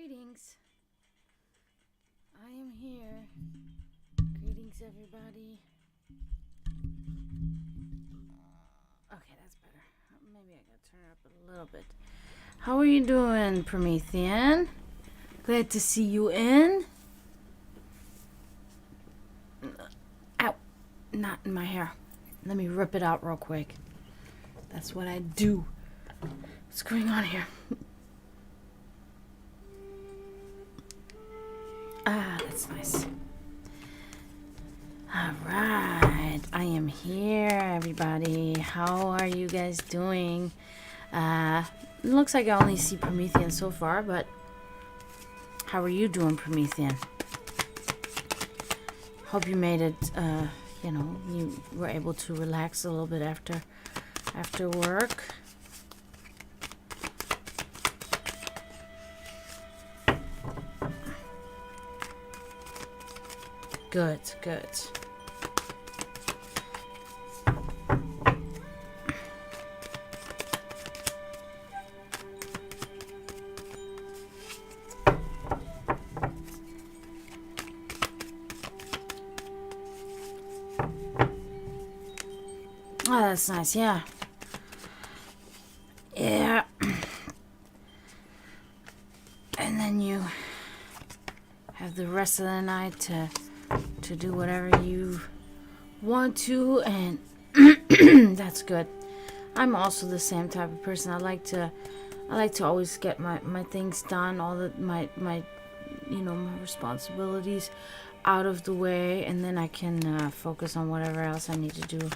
Greetings. I am here. Greetings, everybody. Okay, that's better. Maybe I gotta turn it up a little bit. How are you doing, Promethean? Glad to see you in. Ow. Not in my hair. Let me rip it out real quick. That's what I do. What's going on here? Ah, that's nice. Alright, I am here, everybody. How are you guys doing? Looks like I only see Promethean so far, but how are you doing, Promethean? Hope you made it, you were able to relax a little bit after work. Good, good. Oh, that's nice, yeah. Yeah. And then you have the rest of the night to do whatever you want to, and that's good. I'm also the same type of person. I like to always get my things done, all my responsibilities out of the way, and then I can focus on whatever else I need to do.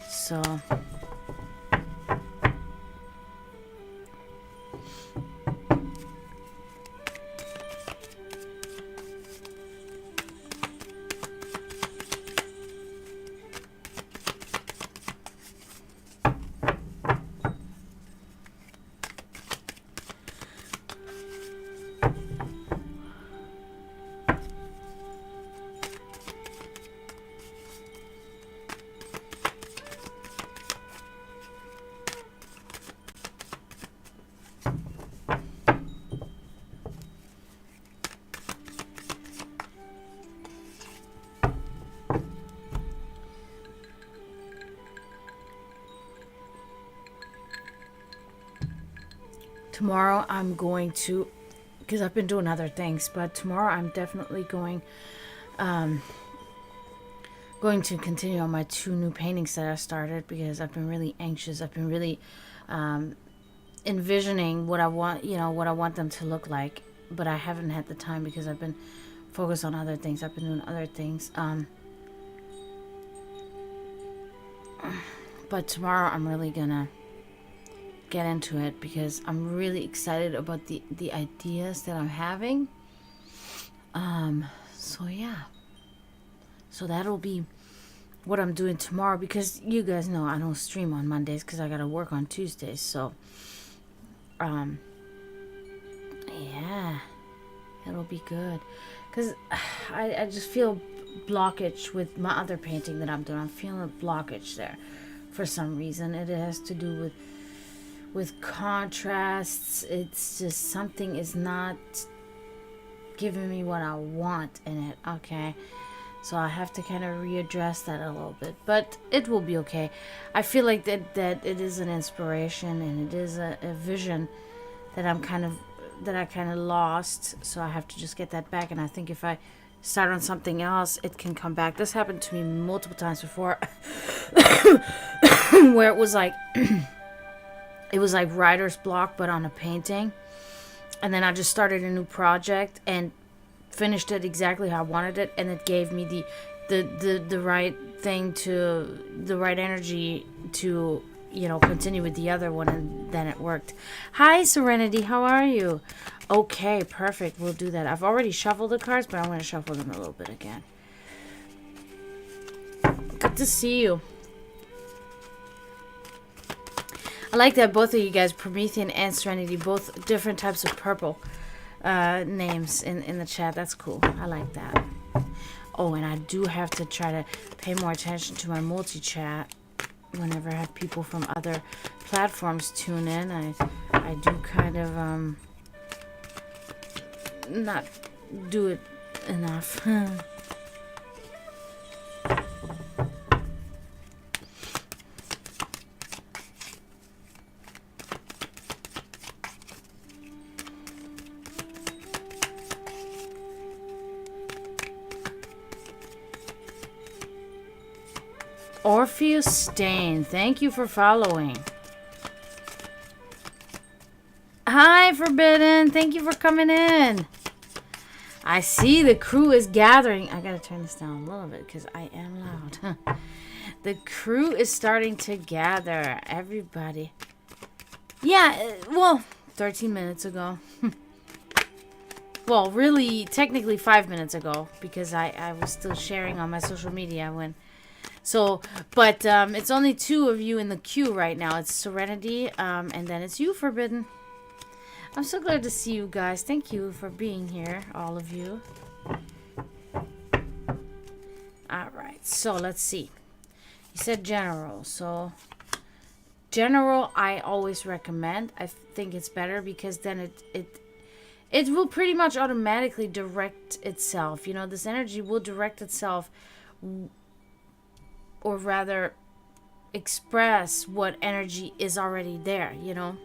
So tomorrow I'm going to, because I've been doing other things, but tomorrow I'm definitely going to continue on my 2 new paintings that I started, because I've been really anxious. I've been really envisioning what I want them to look like, but I haven't had the time because I've been focused on other things. I've been doing other things. But tomorrow I'm really gonna get into it, because I'm really excited about the ideas that I'm having. So yeah, so that'll be what I'm doing tomorrow, because you guys know I don't stream on Mondays because I gotta work on Tuesdays. So yeah, it'll be good, because I just feel blockage with my other painting that I'm doing. I'm feeling a blockage there for some reason. It has to do with contrasts. It's just something is not giving me what I want in it. Okay, so I have to kind of readdress that a little bit, but it will be okay. I feel like that it is an inspiration, and it is a vision that I kind of lost, so I have to just get that back. And I think if I start on something else, it can come back. This happened to me multiple times before where it was like writer's block, but on a painting. And then I just started a new project and finished it exactly how I wanted it, and it gave me the right thing, to the right energy to continue with the other one, and then it worked. Hi, Serenity, how are you? Okay, perfect, we'll do that. I've already shuffled the cards, but I'm going to shuffle them a little bit again. Good to see you. I like that both of you guys, Promethean and Serenity, both different types of purple names in the chat. That's cool. I like that. Oh, and I do have to try to pay more attention to my multi-chat whenever I have people from other platforms tune in. I do kind of not do it enough. Orpheus Stain, thank you for following. Hi, Forbidden. Thank you for coming in. I see the crew is gathering. I gotta turn this down a little bit because I am loud. The crew is starting to gather. Everybody. Yeah, well, 13 minutes ago. Well, really, technically 5 minutes ago because I was still sharing on my social media when... So, but it's only 2 of you in the queue right now. It's Serenity, and then it's you, Forbidden. I'm so glad to see you guys. Thank you for being here, all of you. Alright, so let's see. You said general, so... General, I always recommend. I think it's better because then it will pretty much automatically direct itself. You know, this energy will direct itself... Or rather, express what energy is already there, you know?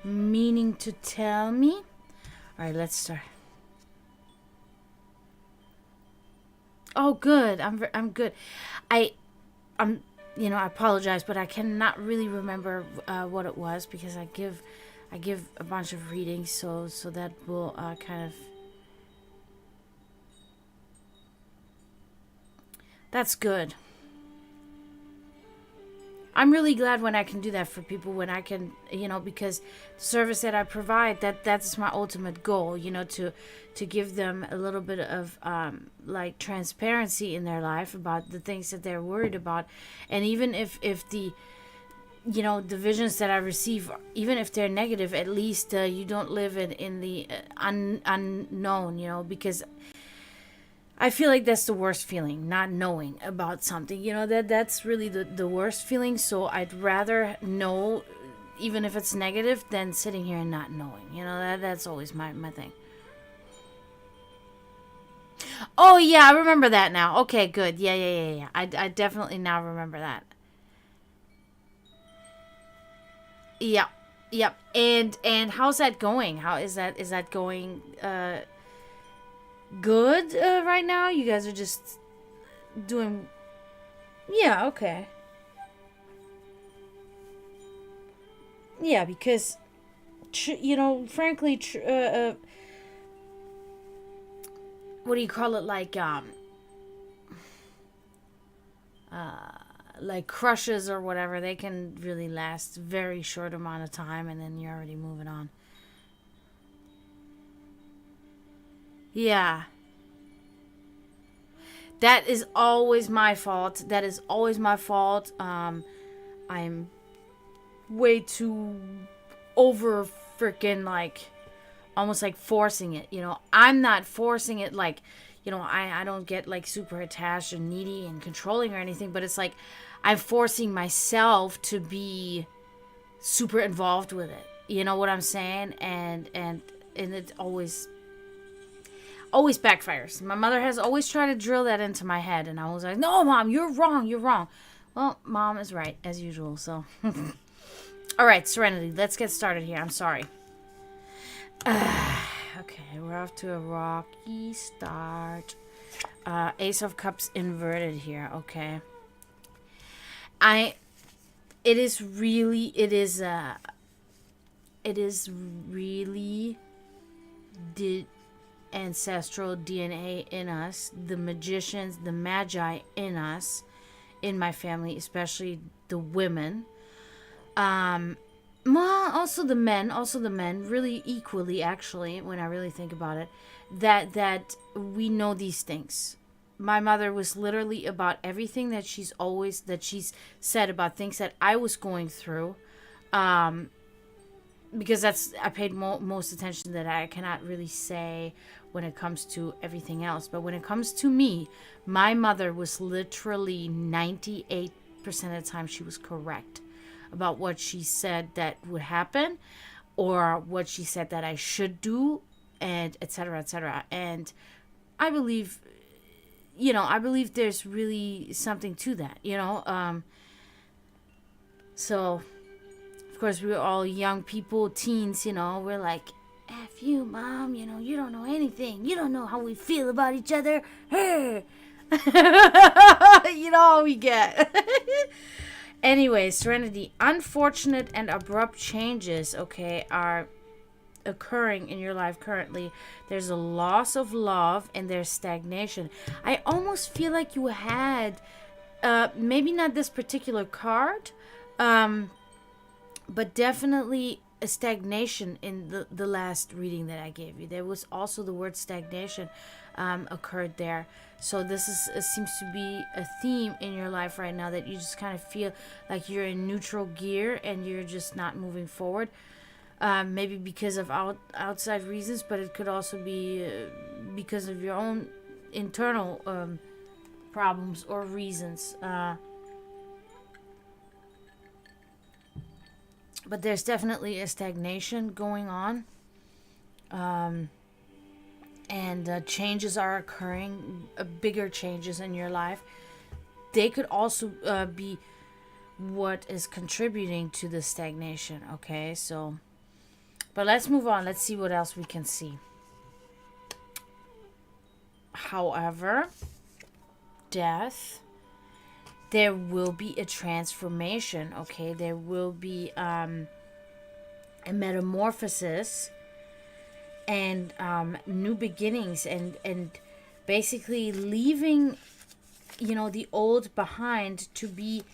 Meaning to tell me? Alright, let's start. Oh, good. I'm good. I'm you know, I apologize, but I cannot really remember what it was because I give a bunch of readings, so that will kind of... That's good. I'm really glad when I can do that for people, when I can, you know, because the service that I provide, that's my ultimate goal, you know, to give them a little bit of like transparency in their life about the things that they're worried about. And even if the, you know, the visions that I receive, even if they're negative, at least you don't live in the unknown, you know, because I feel like that's the worst feeling, not knowing about something. You know, that's really the worst feeling. So I'd rather know, even if it's negative, than sitting here and not knowing. You know, that's always my thing. Oh, yeah, I remember that now. Okay, good. Yeah. I definitely now remember that. Yep. And how's that going? How is that going? Good right now? You guys are just doing... Yeah, okay. Yeah, because, you know, frankly, what do you call it? Like crushes or whatever, they can really last a very short amount of time and then you're already moving on. Yeah. That is always my fault. I'm way too over freaking like almost like forcing it, you know. I'm not forcing it like, you know, I don't get like super attached and needy and controlling or anything, but it's like I'm forcing myself to be super involved with it. You know what I'm saying? And it always backfires. My mother has always tried to drill that into my head, and I was like, no, Mom, you're wrong. Well, Mom is right, as usual, so. All right, Serenity, let's get started here. I'm sorry. Okay, we're off to a rocky start. Ace of Cups inverted here, okay. It is really the ancestral DNA in us, the magicians, the magi in us, in my family, especially the women. Well, also the men, really equally, actually, when I really think about it, that we know these things. My mother was literally about everything that she's said about things that I was going through, because I paid most attention that I cannot really say when it comes to everything else. But when it comes to me, my mother was literally 98% of the time she was correct about what she said that would happen, or what she said that I should do, and etc., etc. And I believe, I believe there's really something to that, So, of course, we're all young people, teens, we're like, F you, mom, you don't know anything. You don't know how we feel about each other. Hey. How we get. Anyway, Serenity, unfortunate and abrupt changes, okay, are occurring in your life currently. There's a loss of love and there's stagnation. I almost feel like you had, maybe not this particular card, but definitely a stagnation in the last reading that I gave you. There was also the word stagnation occurred there. So this seems to be a theme in your life right now, that you just kind of feel like you're in neutral gear and you're just not moving forward. Maybe because of outside reasons, but it could also be because of your own internal problems or reasons. But there's definitely a stagnation going on. And changes are occurring, bigger changes in your life. They could also be what is contributing to the stagnation, okay? So, but let's move on. Let's see what else we can see. However, death, there will be a transformation, okay? There will be a metamorphosis and new beginnings, and basically leaving, the old behind to be,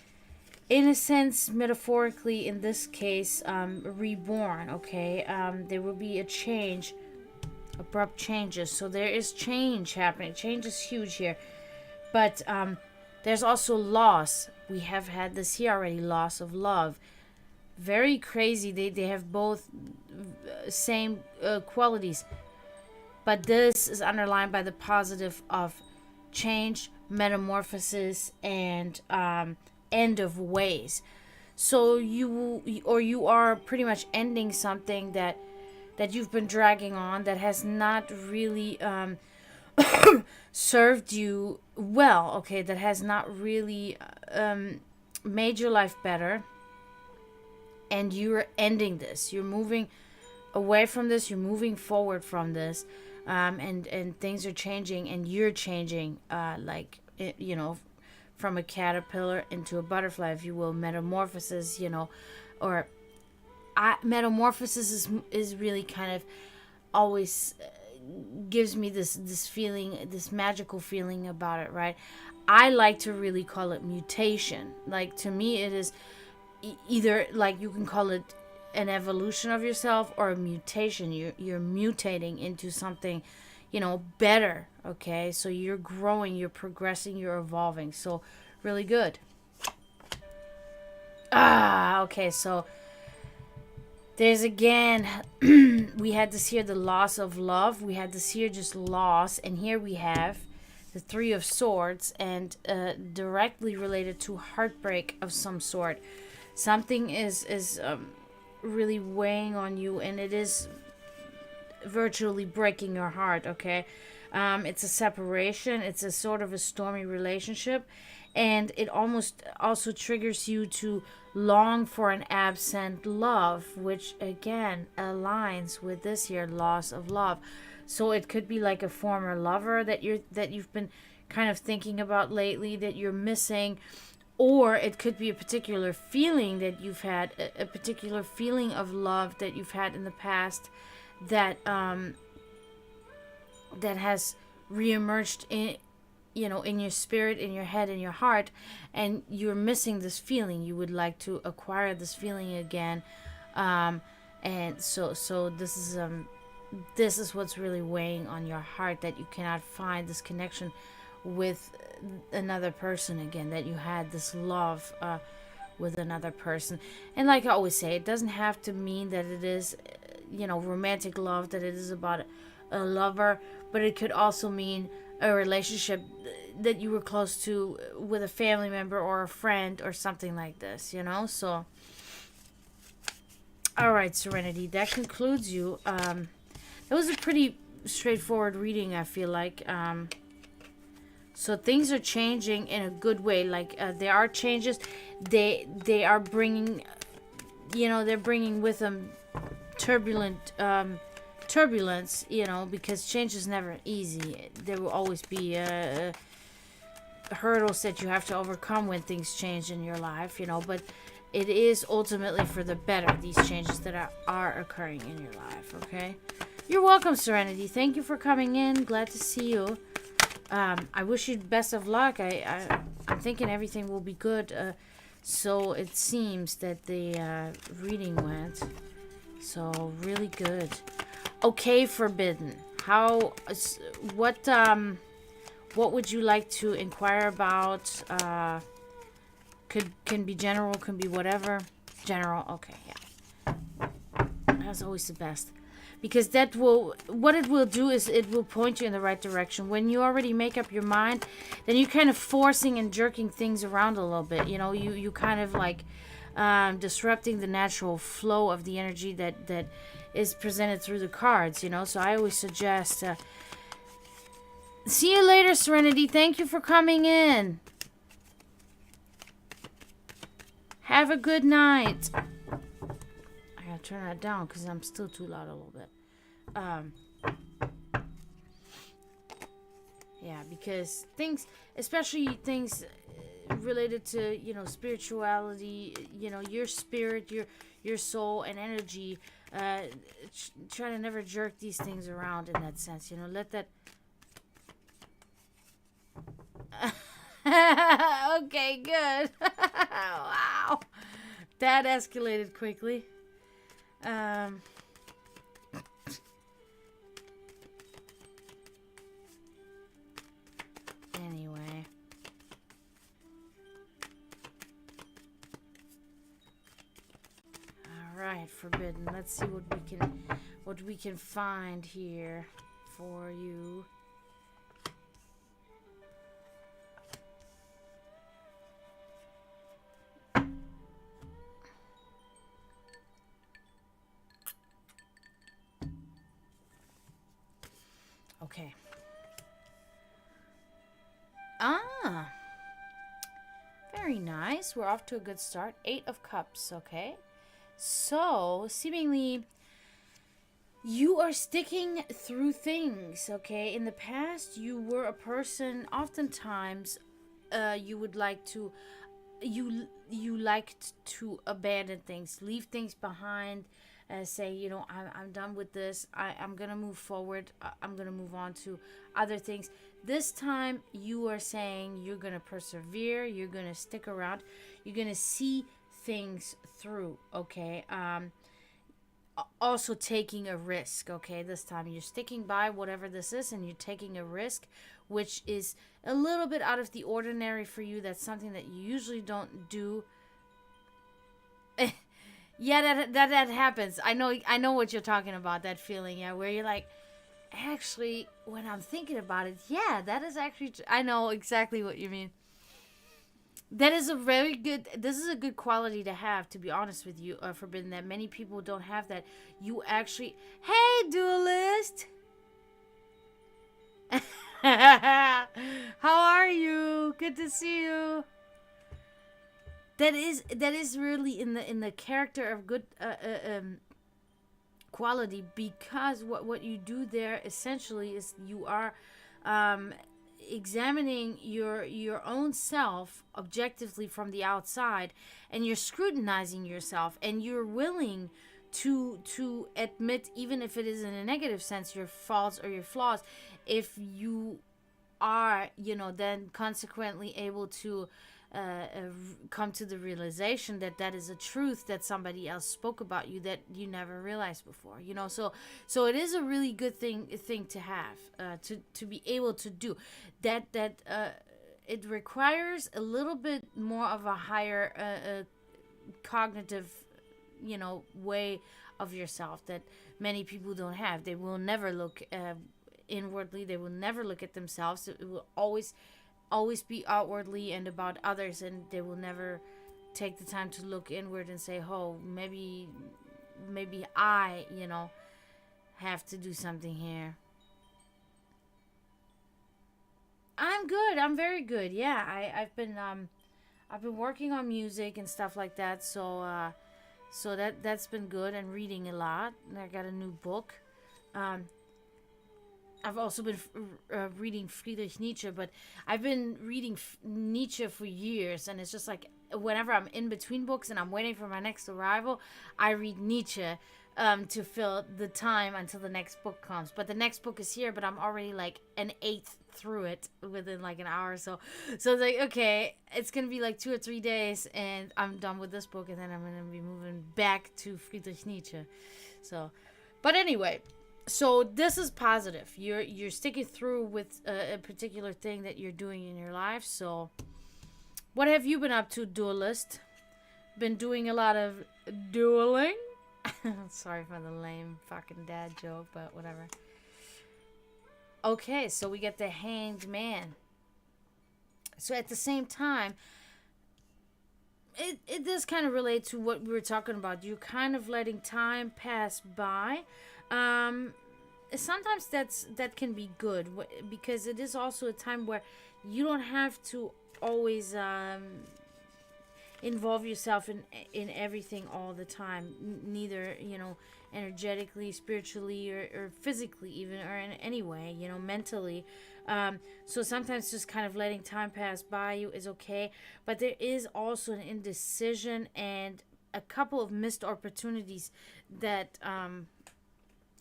in a sense, metaphorically, in this case, reborn, okay? There will be a change, abrupt changes. So there is change happening. Change is huge here. But there's also loss. We have had this here already, loss of love. Very crazy. They have both same qualities. But this is underlined by the positive of change, metamorphosis, and end of ways. So you are pretty much ending something that you've been dragging on, that has not really served you well, okay, that has not really made your life better, and you're ending this. You're moving away from this, you're moving forward from this, and things are changing, and you're changing, from a caterpillar into a butterfly, if you will. Metamorphosis, or metamorphosis is really kind of always gives me this feeling, this magical feeling about it, right? I like to really call it mutation. Like, to me, it is either, like, you can call it an evolution of yourself or a mutation. You're mutating into something, better, okay? So you're growing, you're progressing, you're evolving. So really good. Okay, so there's again, we had this here, the loss of love. We had this here, just loss. And here we have the Three of Swords, and directly related to heartbreak of some sort. Something is really weighing on you, and it is virtually breaking your heart, okay? It's a separation. It's a sort of a stormy relationship, and it almost also triggers you to long for an absent love, which again aligns with this here, loss of love. So it could be like a former lover that you've been kind of thinking about lately, that you're missing, or it could be a particular feeling that you've had, a particular feeling of love that you've had in the past, that that has reemerged in your spirit, in your head, in your heart, and you're missing this feeling. You would like to acquire this feeling again, and so this is what's really weighing on your heart, that you cannot find this connection with another person again, that you had this love with another person. And like I always say, it doesn't have to mean that it is romantic love, that it is about a lover, but it could also mean a relationship that you were close to with a family member or a friend or something like this, so All right, Serenity. That concludes you. It was a pretty straightforward reading, I feel like. So things are changing in a good way. Like there are changes. They are bringing, they're bringing with them turbulence. Because change is never easy. There will always be hurdles that you have to overcome when things change in your life. But it is ultimately for the better. These changes that are occurring in your life. Okay. You're welcome, Serenity. Thank you for coming in. Glad to see you. I wish you best of luck. I'm thinking everything will be good. So it seems that the reading went. So really good. Okay, Forbidden. What would you like to inquire about? Can be general, can be whatever. General. Okay, yeah. That's always the best. Because what it will do is it will point you in the right direction. When you already make up your mind, then you're kind of forcing and jerking things around a little bit. You kind of like disrupting the natural flow of the energy that is presented through the cards. So I always suggest. See you later, Serenity. Thank you for coming in. Have a good night. I gotta turn that down because I'm still too loud a little bit. Yeah, because things, especially things related to spirituality, your spirit, your soul and energy. Try to never jerk these things around in that sense. Let that. Okay, good. Wow, that escalated quickly. Anyway. All right, Forbidden. Let's see what we can find here for you. Okay. Very nice. We're off to a good start. 8 of Cups, okay? So, seemingly, you are sticking through things, okay? In the past, you were a person, oftentimes, you liked to abandon things, leave things behind, say, I'm done with this. I'm going to move forward. I'm going to move on to other things. This time, you are saying you're going to persevere. You're going to stick around. You're going to see things through, okay? Also taking a risk, okay? This time, you're sticking by whatever this is, and you're taking a risk, which is a little bit out of the ordinary for you. That's something that you usually don't do. Yeah, that happens. I know what you're talking about, that feeling, yeah, where you're like, actually, when I'm thinking about it, yeah, that is actually, I know exactly what you mean. That is this is a good quality to have, to be honest with you, Forbidden, that many people don't have that. You actually, hey, Duelist! How are you? Good to see you. That is really in the character of good quality, because what you do there essentially is you are examining your own self objectively from the outside, and you're scrutinizing yourself, and you're willing to admit, even if it is in a negative sense, your faults or your flaws, if you are then consequently able to come to the realization that is a truth that somebody else spoke about you that you never realized before. So it is a really good thing to have, to be able to do that. It requires a little bit more of a higher cognitive way of yourself that many people don't have. They will never look inwardly. They will never look at themselves. It will always be outwardly and about others, and they will never take the time to look inward and say, oh, maybe maybe I, have to do something here. I'm good. I'm very good. Yeah, I've been working on music and stuff like that. So that's been good, and reading a lot. And I got a new book. Um, I've also been reading Friedrich Nietzsche, but I've been reading Nietzsche for years, and it's just like whenever I'm in between books and I'm waiting for my next arrival, I read Nietzsche to fill the time until the next book comes. But the next book is here, but I'm already like an eighth through it within like an hour or so. So it's like, okay, it's gonna be like 2 or 3 days, and I'm done with this book, and then I'm gonna be moving back to Friedrich Nietzsche. So, but anyway. So this is positive. You're sticking through with a particular thing that you're doing in your life. So what have you been up to, duelist? Been doing a lot of dueling? Sorry for the lame fucking dad joke, but whatever. Okay, so we get the Hanged Man. So at the same time, it does kind of relate to what we were talking about. You're kind of letting time pass by. Sometimes that can be good, because it is also a time where you don't have to always involve yourself in everything all the time, neither energetically, spiritually, or physically, even, or in any way, mentally. So sometimes just kind of letting time pass by you is okay, but there is also an indecision and a couple of missed opportunities that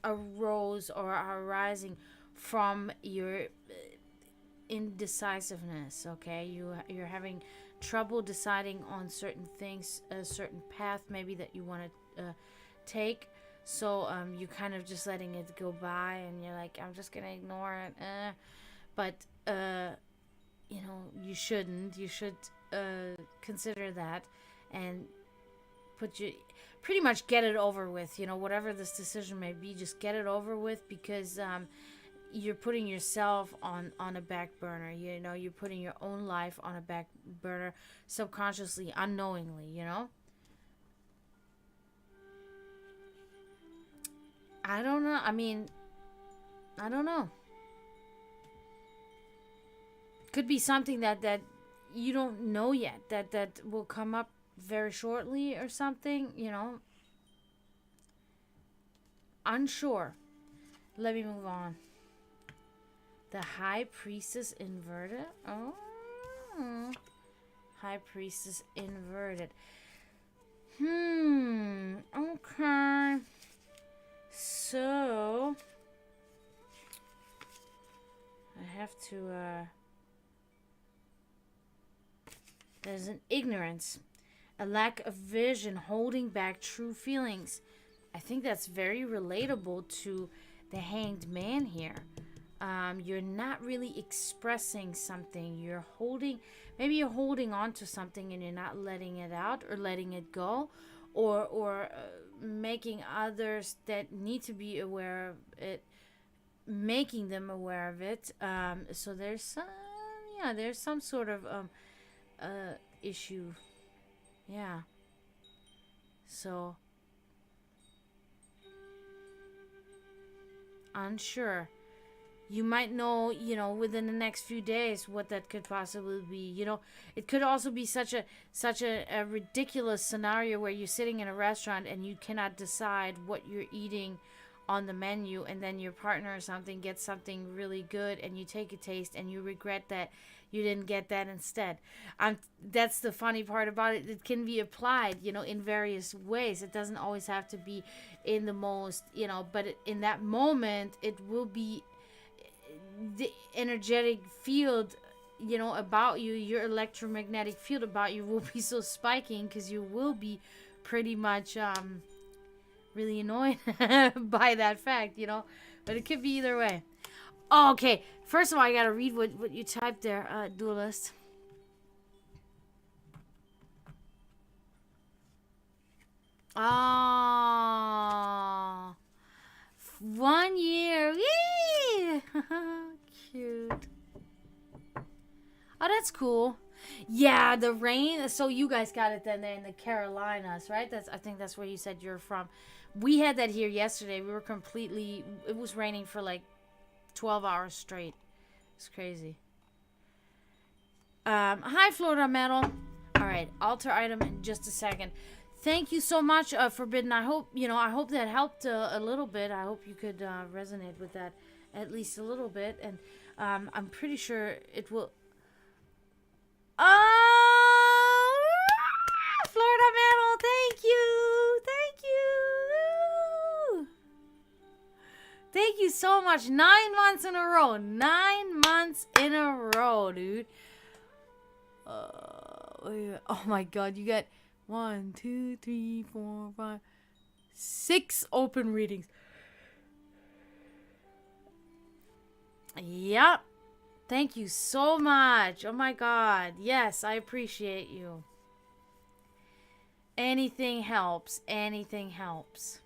arose or are arising from your indecisiveness. Okay, you're having trouble deciding on certain things, a certain path maybe that you want to take. So you kind of just letting it go by, and you're like, I'm just gonna ignore it. But you shouldn't. You should consider that and pretty much get it over with. Whatever this decision may be, just get it over with, because you're putting yourself on a back burner. You're putting your own life on a back burner, subconsciously, unknowingly. I don't know. I mean, I don't know. Could be something that you don't know yet, that will come up very shortly or something. Unsure. Let me move on. The High Priestess inverted. Oh, High Priestess inverted. Okay. So I have to there's an ignorance, a lack of vision holding back true feelings. I think that's very relatable to the Hanged Man here. You're not really expressing something. Maybe you're holding on to something, and you're not letting it out or letting it go, or making others that need to be aware of it, making them aware of it. So there's some sort of issue. Yeah. So unsure. You might know, within the next few days what that could possibly be. It could also be such a ridiculous scenario where you're sitting in a restaurant and you cannot decide what you're eating on the menu, and then your partner or something gets something really good, and you take a taste and you regret that you didn't get that instead. That's the funny part about it. It can be applied, in various ways. It doesn't always have to be in the most, but in that moment, it will be the energetic field, about you, your electromagnetic field about you will be so spiking, because you will be pretty much really annoyed by that fact, but it could be either way. Oh, okay, first of all, I gotta read what you typed there, duelist. Oh, 1 year. Yay! Cute. Oh, that's cool. Yeah, the rain. So you guys got it then there in the Carolinas, right? I think that's where you said you're from. We had that here yesterday. We were completely. It was raining for like 12 hours straight. It's crazy. Hi, Florida Metal. All right, altar item in just a second. Thank you so much, Forbidden. I hope I hope that helped a little bit. I hope you could resonate with that at least a little bit, and I'm pretty sure it will. Oh, Florida Metal, thank you, thank you so much. 9 months in a row, 9 months in a row, dude. Oh my God, you got 1, 2, 3, 4, 5, 6 open readings. Yep. Thank you so much. Oh my God. Yes, I appreciate you. Anything helps. Anything helps.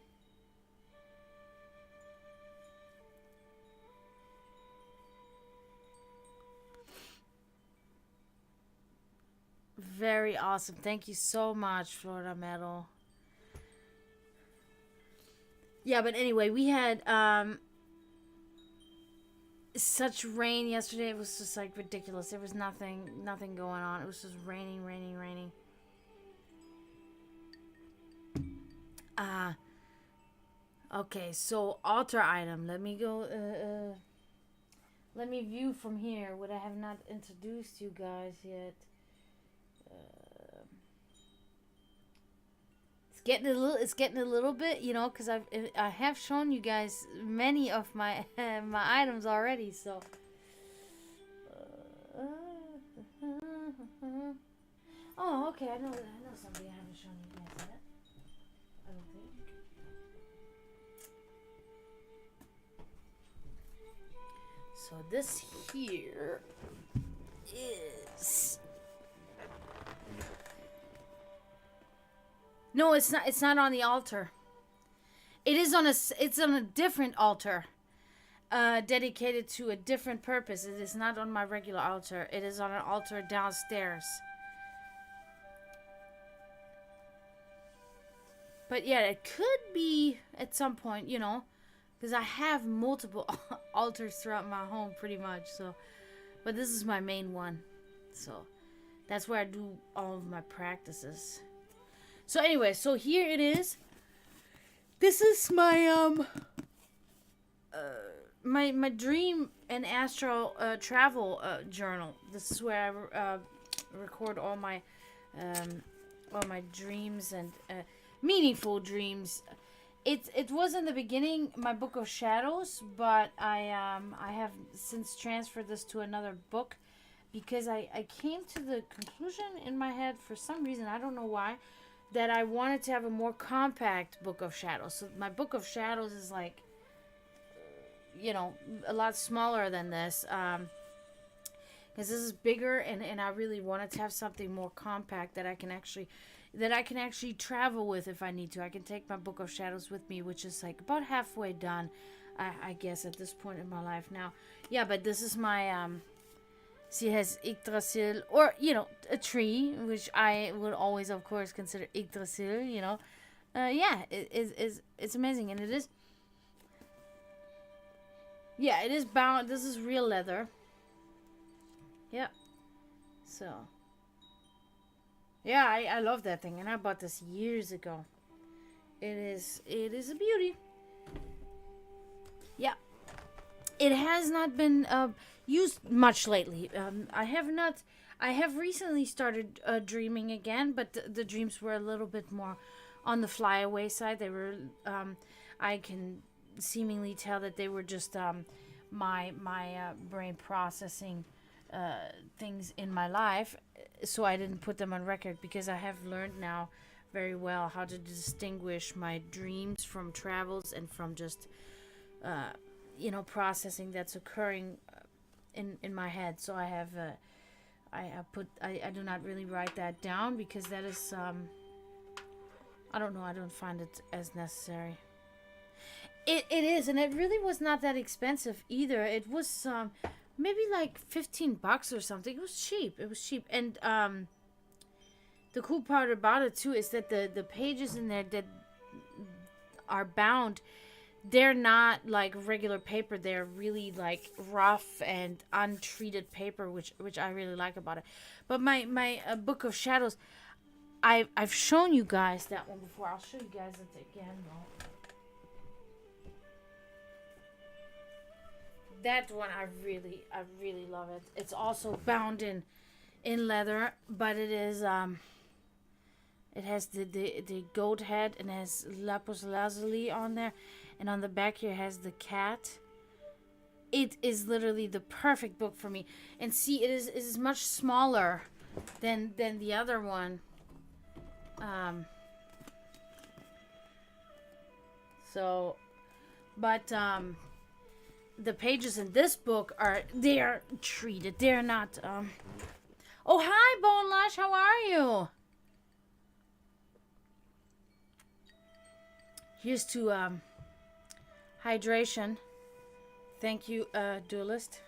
Very awesome. Thank you so much, Florida Metal. Yeah, but anyway, we had such rain yesterday. It was just like ridiculous. There was nothing going on. It was just raining. Okay, so altar item. Let me go let me view from here what I have not introduced you guys yet. It's getting a little bit, because I have shown you guys many of my my items already. So, oh, okay. I know somebody I haven't shown you guys yet. I don't think. So this here is. No, it's not. It's not on the altar. It is on a. It's on a different altar, dedicated to a different purpose. It is not on my regular altar. It is on an altar downstairs. But yeah, it could be at some point, because I have multiple altars throughout my home, pretty much. So, but this is my main one. So, that's where I do all of my practices. So anyway, so here it is. This is my my dream and astral travel journal. This is where I record all my dreams and meaningful dreams. It was in the beginning my book of shadows, but I have since transferred this to another book because I came to the conclusion in my head for some reason, I don't know why, that I wanted to have a more compact book of shadows. So my book of shadows is like, a lot smaller than this. Because this is bigger, and I really wanted to have something more compact that I can actually travel with if I need to. I can take my book of shadows with me, which is like about halfway done, I guess, at this point in my life now. Yeah, but this is my she has Yggdrasil, or, a tree, which I would always, of course, consider Yggdrasil, yeah, it's amazing. And it is, yeah, it is bound. This is real leather. Yep. So, yeah, I love that thing. And I bought this years ago. It is a beauty. Yeah. It has not been used much lately. I have recently started dreaming again, but the dreams were a little bit more on the flyaway side. They were, I can seemingly tell that they were just my brain processing things in my life, so I didn't put them on record because I have learned now very well how to distinguish my dreams from travels and from just processing that's occurring in my head. So I have I do not really write that down because that is I don't know, I don't find it as necessary. It is, and it really was not that expensive either. It was maybe like $15 or something. It was cheap. It was cheap. And the cool part about it too is that the pages in there that are bound, they're not like regular paper. They're really like rough and untreated paper, which I really like about it. But my Book of Shadows, I've shown you guys that one before. I'll show you guys it again though. That one I really love it. It's also bound in leather, but it is it has the goat head and has lapis lazuli on there, and on the back here has the cat. It is literally the perfect book for me. And see, it is much smaller than the other one. So, but the pages in this book they're treated. They're not. Oh, hi, Bone Lush. How are you? Here's to hydration. Thank you, Duelist.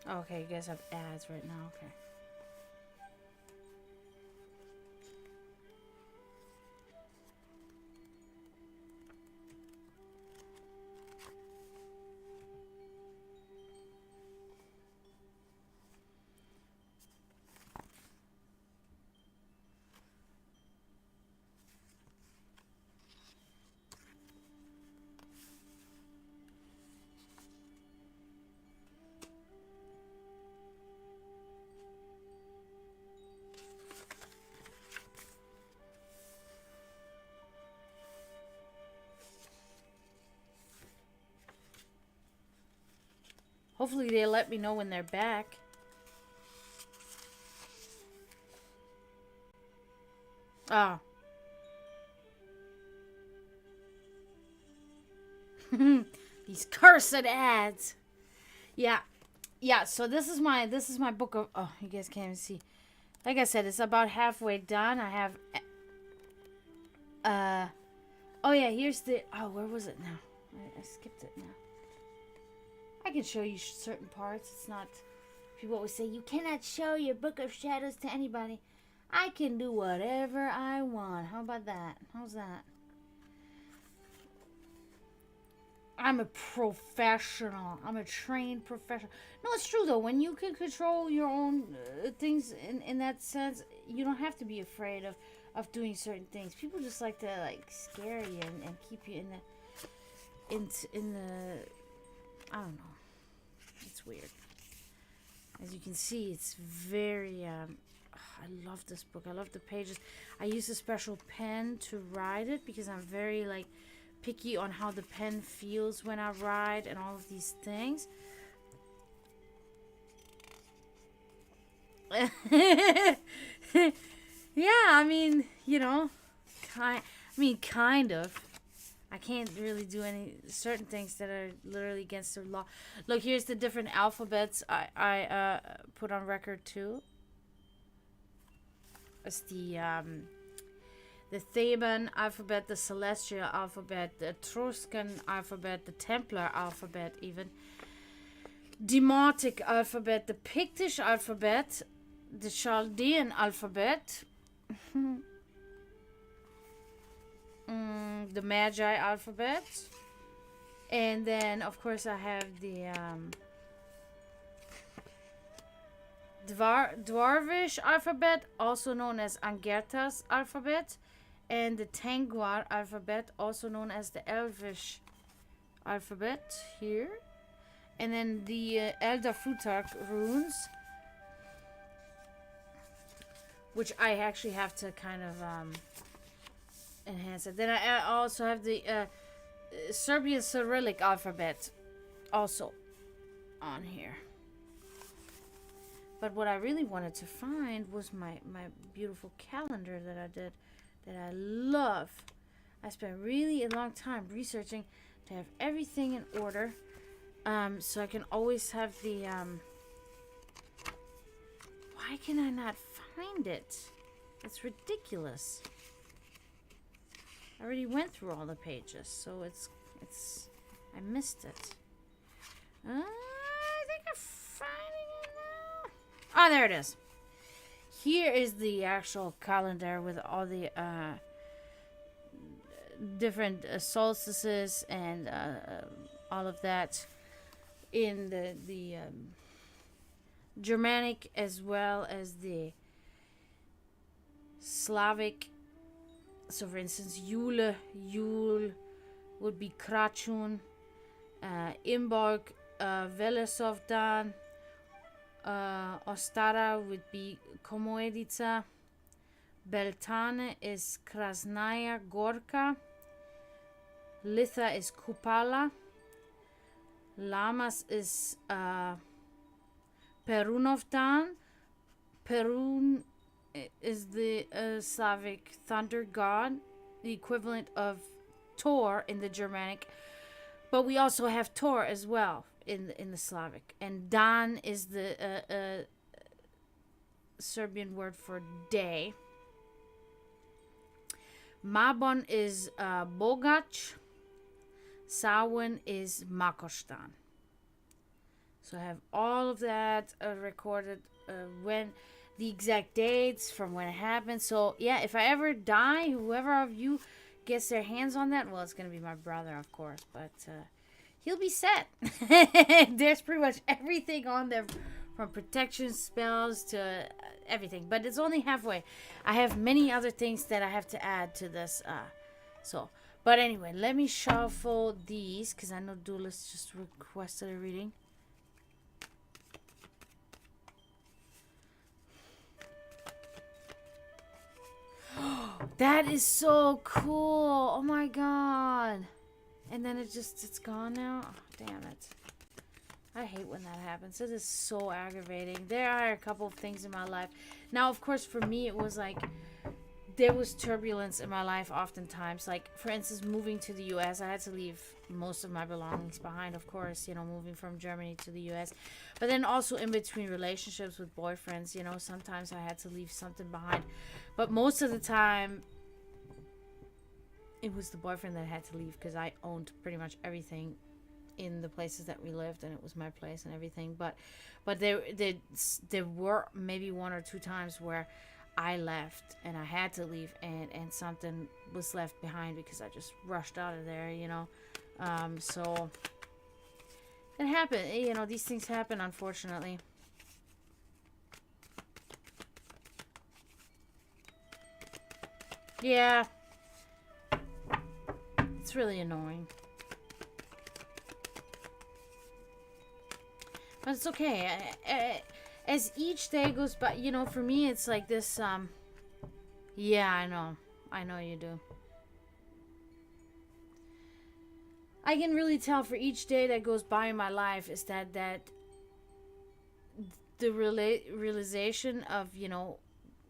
Okay, you guys have ads right now. Okay. Hopefully they let me know when they're back. Oh. These cursed ads. Yeah. Yeah, so this is my book of, oh, you guys can't even see. Like I said, it's about halfway done. I have oh yeah, here's the, oh, where was it now? I skipped it now. I can show you certain parts. It's not, people always say you cannot show your Book of Shadows to anybody. I can do whatever I want. How about that? How's that? I'm a professional. I'm a trained professional. No, it's true though. When you can control your own things in that sense, you don't have to be afraid of doing certain things. People just like to like scare you and keep you in the I don't know. It's weird. As you can see, it's very I love this book. I love the pages. I use a special pen to write it because I'm very like picky on how the pen feels when I write and all of these things. Yeah, I mean, you know, kind of. I can't really do any certain things that are literally against the law. Look, here's the different alphabets I put on record too. It's the Theban alphabet, the Celestial alphabet, the Etruscan alphabet, the Templar alphabet, even Demotic alphabet, the Pictish alphabet, the Chaldean alphabet. The Magi alphabet, and then of course I have the Dwarvish alphabet, also known as Angerta's alphabet, and the Tangwar alphabet, also known as the Elvish alphabet here, and then the Elder Futhark runes, which I actually have to kind of enhance it. Then I also have the Serbian Cyrillic alphabet also on here. But what I really wanted to find was my beautiful calendar that I did, that I love. I spent really a long time researching to have everything in order, so I can always have the why can I not find it? It's ridiculous. I already went through all the pages, so it's I missed it. I think I'm finding it now. Oh, there it is. Here is the actual calendar with all the different solstices and all of that in the Germanic as well as the Slavic. So, for instance, Yule would be Krachun, Imbolc, Velesovdan, Ostara would be Komoedica, Beltane is Krasnaya Gorka, Litha is Kupala, Lamas is Perunovdan. Perun is the Slavic thunder god, the equivalent of Thor in the Germanic, but we also have Thor as well in the Slavic. And Dan is the Serbian word for day. Mabon is Bogac. Samhain is Makostan. So I have all of that recorded, when the exact dates from when it happened. So yeah, if I ever die, whoever of you gets their hands on that, well, it's gonna be my brother, of course, but he'll be set. There's pretty much everything on there, from protection spells to everything, but it's only halfway. I have many other things that I have to add to this. But anyway, let me shuffle these because I know Duelist just requested a reading. That is so cool. Oh my god. And then it's gone now. Oh, damn it. I hate when that happens. It is so aggravating. There are a couple of things in my life. Now, of course, for me, it was like, there was turbulence in my life oftentimes. Like, for instance, moving to the U.S., I had to leave most of my belongings behind, of course, moving from Germany to the U.S. But then also in between relationships with boyfriends, sometimes I had to leave something behind. But most of the time, it was the boyfriend that had to leave because I owned pretty much everything in the places that we lived, and it was my place and everything. But there were maybe one or two times where I left and I had to leave, and something was left behind because I just rushed out of there, so it happened. These things happen, unfortunately. Yeah, it's really annoying. But it's okay. As each day goes by, for me, it's like this, yeah, I know. I know you do. I can really tell for each day that goes by in my life is that the realization of,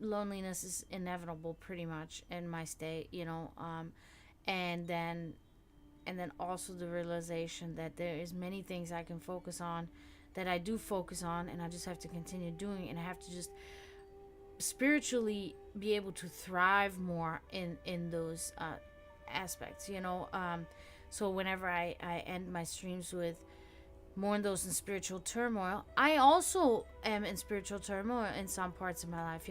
loneliness is inevitable pretty much in my state, and then also the realization that there is many things I can focus on, that I do focus on, and I just have to continue doing, and I have to just spiritually be able to thrive more in those aspects, so whenever I end my streams with more in those in spiritual turmoil, I also am in spiritual turmoil in some parts of my life.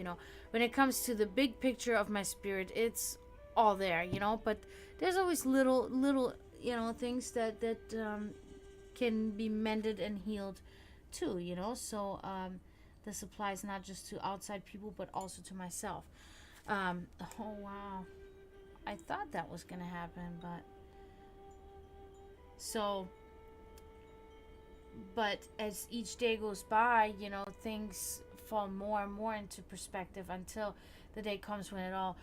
When it comes to the big picture of my spirit, it's all there, but there's always little things that can be mended and healed too, so this applies not just to outside people but also to myself. Oh wow, I thought that was gonna happen, but as each day goes by, things fall more and more into perspective until the day comes when it all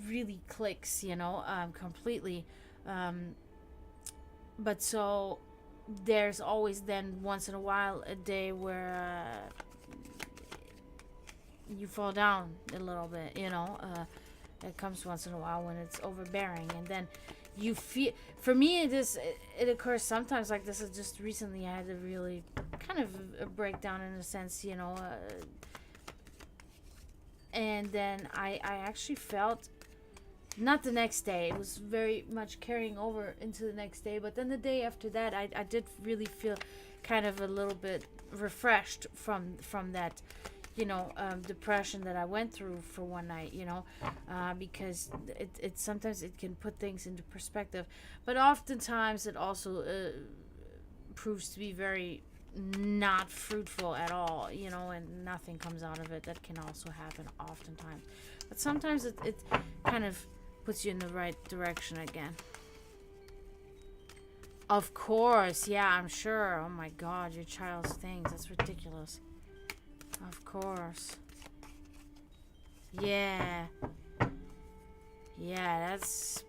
really clicks, completely. But so there's always then once in a while a day where you fall down a little bit, it comes once in a while when it's overbearing, and then you feel, for me it occurs sometimes like this. Is just recently I had a really kind of a breakdown in a sense, and then I actually felt not the next day. It was very much carrying over into the next day. But then the day after that, I did really feel kind of a little bit refreshed from that, depression that I went through for one night, because it sometimes it can put things into perspective, but oftentimes it also proves to be very not fruitful at all, and nothing comes out of it. That can also happen oftentimes, but sometimes it kind of puts you in the right direction again. Of course, yeah, I'm sure. Oh my god, your child's things, that's ridiculous. Of course. Yeah. Yeah, that's...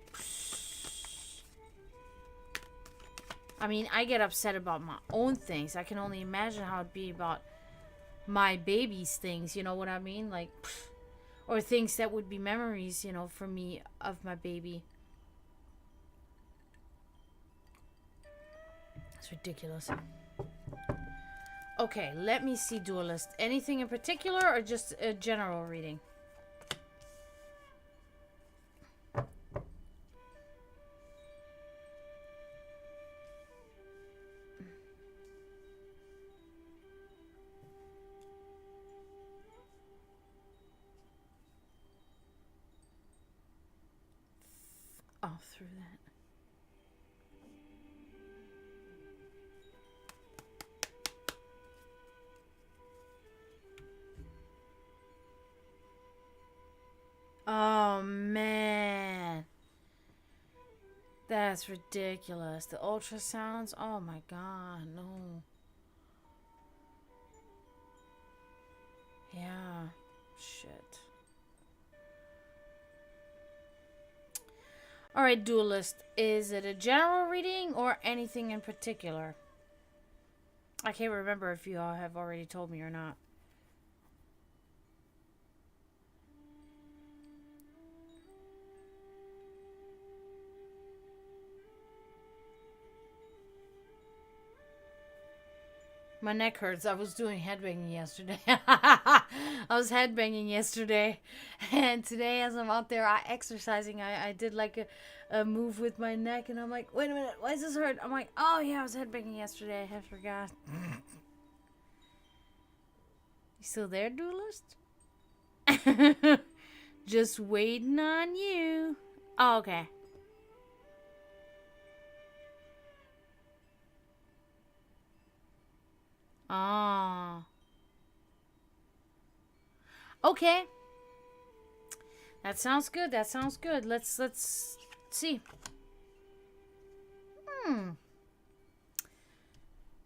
I mean, I get upset about my own things. I can only imagine how it'd be about my baby's things, you know what I mean? Like, or things that would be memories, for me of my baby. It's ridiculous. Okay, let me see, Duelist. Anything in particular or just a general reading? Oh, through that. Oh, man. That's ridiculous. The ultrasounds? Oh, my God. No. Yeah. Shit. Alright, Duelist. Is it a general reading or anything in particular? I can't remember if you all have already told me or not. My neck hurts. I was doing headbanging yesterday. I was headbanging yesterday. And today, as I'm out there exercising, I did like a move with my neck. And I'm like, wait a minute, why does this hurt? I'm like, oh yeah, I was headbanging yesterday. I forgot. You still there, Duelist? Just waiting on you. Oh, okay. Ah. Okay. That sounds good. That sounds good. Let's see.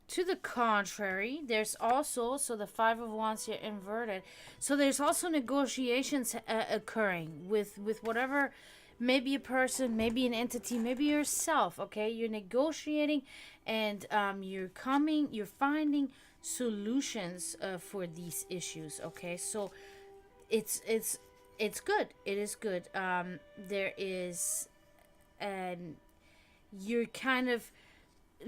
To the contrary, there's also, so the Five of Wands here inverted. So there's also negotiations occurring with whatever, maybe a person, maybe an entity, maybe yourself. Okay, you're negotiating, and you're finding solutions for these issues. Okay, so it's good. It is good. There is, and you're kind of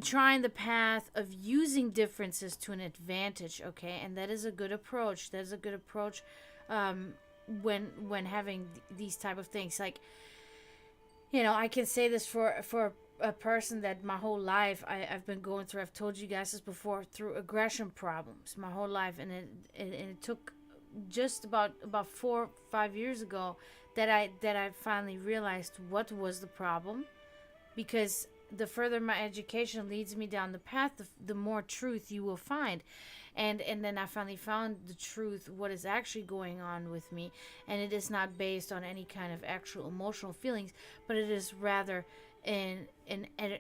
trying the path of using differences to an advantage. Okay, and that is a good approach. That is a good approach when having these type of things. Like, I can say this for a person that my whole life I've been going through. I've told you guys this before, through aggression problems my whole life, and it took just about 4 or 5 years ago that I finally realized what was the problem, because the further my education leads me down the path, the more truth you will find. And then I finally found the truth, what is actually going on with me. And it is not based on any kind of actual emotional feelings, but it is rather an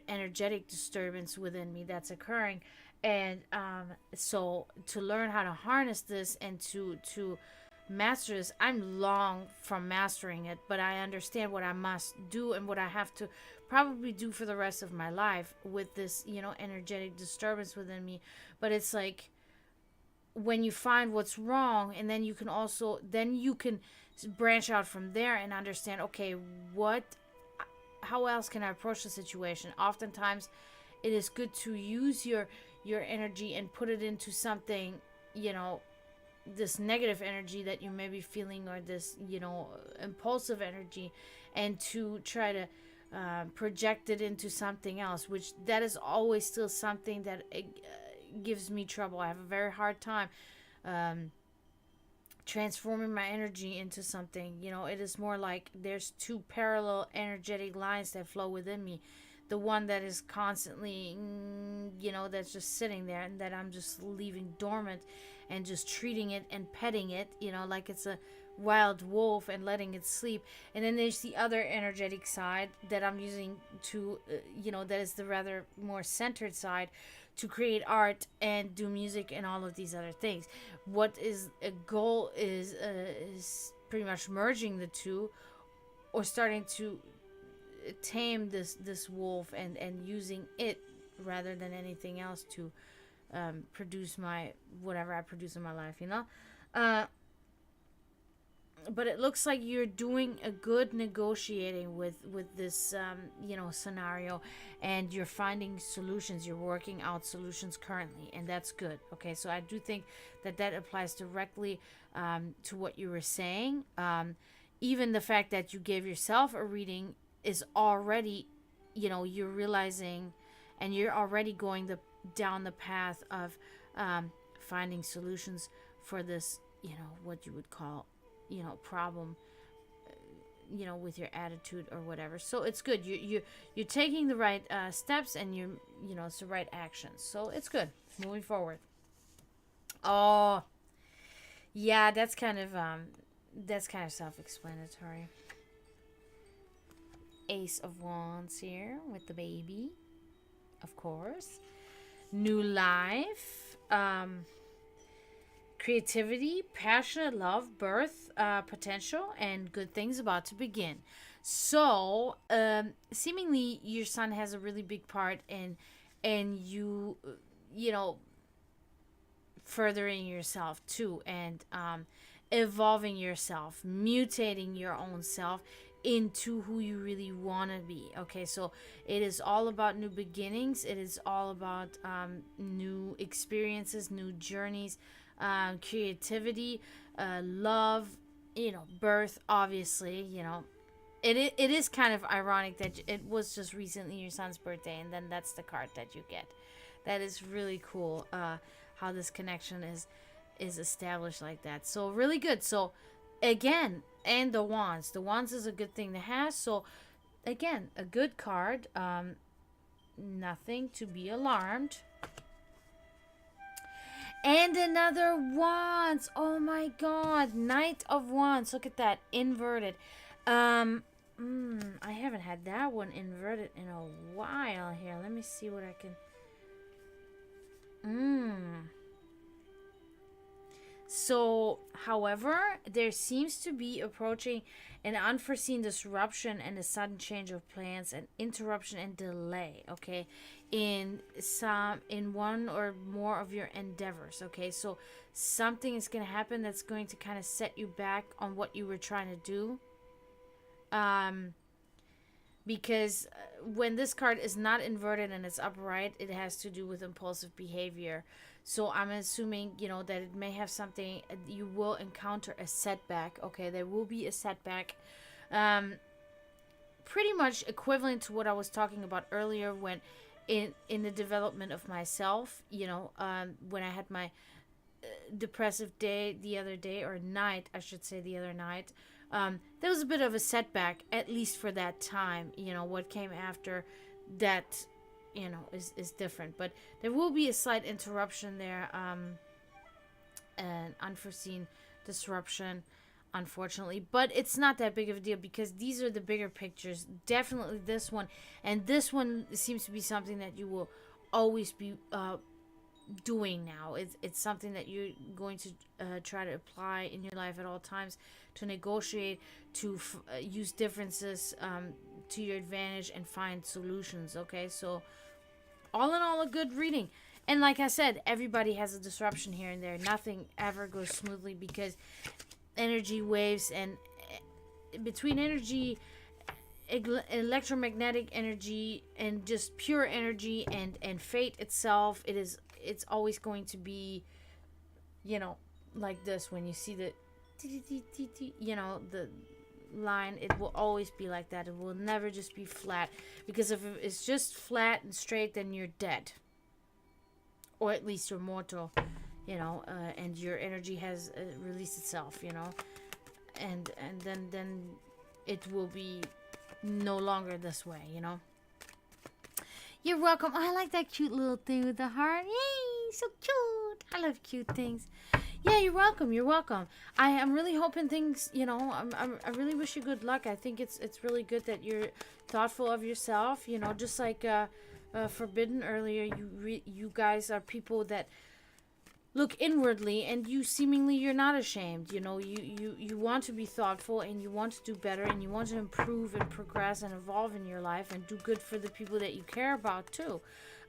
energetic disturbance within me that's occurring. And so to learn how to harness this and to master this, I'm long from mastering it, but I understand what I must do and what I have to probably do for the rest of my life with this, energetic disturbance within me. But it's like, when you find what's wrong, and then you can branch out from there and understand, okay, how else can I approach the situation? Oftentimes it is good to use your energy and put it into something, this negative energy that you may be feeling, or this, impulsive energy, and to try to project it into something else, which that is always still something that gives me trouble. I have a very hard time transforming my energy into something. It is more like there's two parallel energetic lines that flow within me. The one that is constantly, that's just sitting there, and that I'm just leaving dormant and just treating it and petting it, like it's a wild wolf, and letting it sleep. And then there's the other energetic side that I'm using to, that is the rather more centered side, to create art and do music and all of these other things. What is a goal is pretty much merging the two, or starting to tame this wolf, and using it rather than anything else to produce my whatever I produce in my life. But it looks like you're doing a good negotiating with this scenario, and you're finding solutions. You're working out solutions currently, and that's good. Okay, so I do think that applies directly to what you were saying. Even the fact that you gave yourself a reading is already, you're realizing, and you're already going down the path of finding solutions for this, what you would call, problem, with your attitude or whatever. So it's good. You're taking the right steps, and it's the right actions. So it's good moving forward. Oh, yeah, that's kind of self-explanatory. Ace of Wands here with the baby, of course. New life, creativity, passionate love, birth, potential, and good things about to begin. So, seemingly your son has a really big part in you, furthering yourself too, and evolving yourself, mutating your own self into who you really want to be. Okay, so it is all about new beginnings. It is all about new experiences, new journeys, creativity, love, birth, obviously. It is kind of ironic that it was just recently your son's birthday, and then that's the card that you get. That is really cool, how this connection is established like that. So really good. So again, and the wands is a good thing to have. So again, a good card. Nothing to be alarmed. And another wands. Oh my god, Knight of Wands. Look at that, inverted. I haven't had that one inverted in a while. Here, let me see what I can. So, however, there seems to be approaching an unforeseen disruption and a sudden change of plans, and interruption and delay, okay, in one or more of your endeavors, okay? So something is going to happen that's going to kind of set you back on what you were trying to do. Because when this card is not inverted and it's upright, it has to do with impulsive behavior. So I'm assuming, that it may have something, you will encounter a setback. Okay, there will be a setback. Pretty much equivalent to what I was talking about earlier when in the development of myself, when I had my depressive day the other day, or night, I should say, the other night. There was a bit of a setback, at least for that time. What came after that, is different. But there will be a slight interruption there, an unforeseen disruption, unfortunately. But it's not that big of a deal, because these are the bigger pictures. Definitely this one. And this one seems to be something that you will always be doing now. It's something that you're going to try to apply in your life at all times, to negotiate, to use differences to your advantage, and find solutions. Okay, so all in all, a good reading. And like I said, everybody has a disruption here and there. Nothing ever goes smoothly, because energy waves, and between energy, electromagnetic energy, and just pure energy, and fate itself, it's always going to be, like this. When you see the the line, it will always be like that. It will never just be flat, because if it's just flat and straight, then you're dead, or at least you're mortal, and your energy has released itself, and then it will be no longer this way. You're welcome. I like that cute little thing with the heart. Yay, so cute. I love cute things. Yeah, you're welcome. You're welcome. I am really hoping things, I really wish you good luck. I think it's really good that you're thoughtful of yourself, just like Forbidden earlier. You guys are people that look inwardly, and you're not ashamed. You want to be thoughtful, and you want to do better, and you want to improve and progress and evolve in your life and do good for the people that you care about too.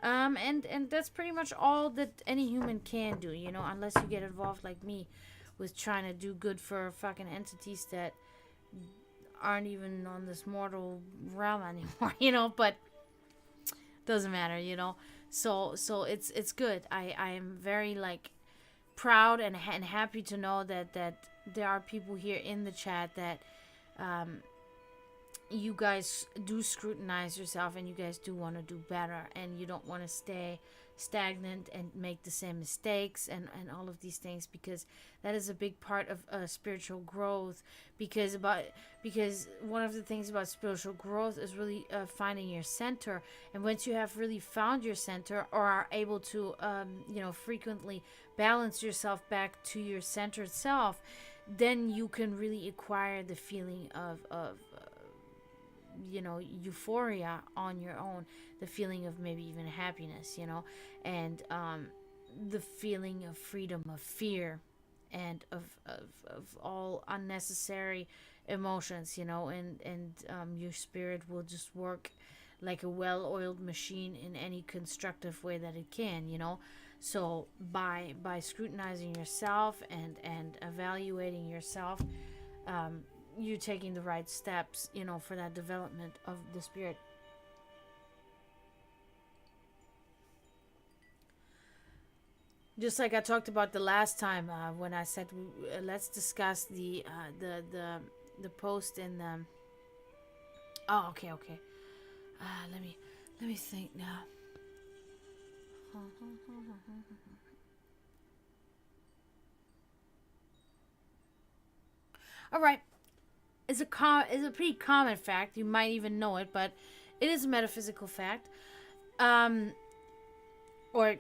And that's pretty much all that any human can do, unless you get involved like me with trying to do good for fucking entities that aren't even on this mortal realm anymore. But doesn't matter. So it's good. I am very proud and happy to know that there are people here in the chat that you guys do scrutinize yourself, and you guys do want to do better, and you don't want to stay stagnant and make the same mistakes and all of these things, because that is a big part of spiritual growth. Because one of the things about spiritual growth is really finding your center. And once you have really found your center, or are able to frequently balance yourself back to your centered self, then you can really acquire the feeling of euphoria on your own, the feeling of maybe even happiness, and the feeling of freedom, of fear, and of all unnecessary emotions, and your spirit will just work like a well-oiled machine in any constructive way that it can. So by scrutinizing yourself and evaluating yourself, you taking the right steps, for that development of the spirit. Just like I talked about the last time, when I said let's discuss the post in the. Oh, okay. Let me think now. All right. Is a pretty common fact. You might even know it, but it is a metaphysical fact, or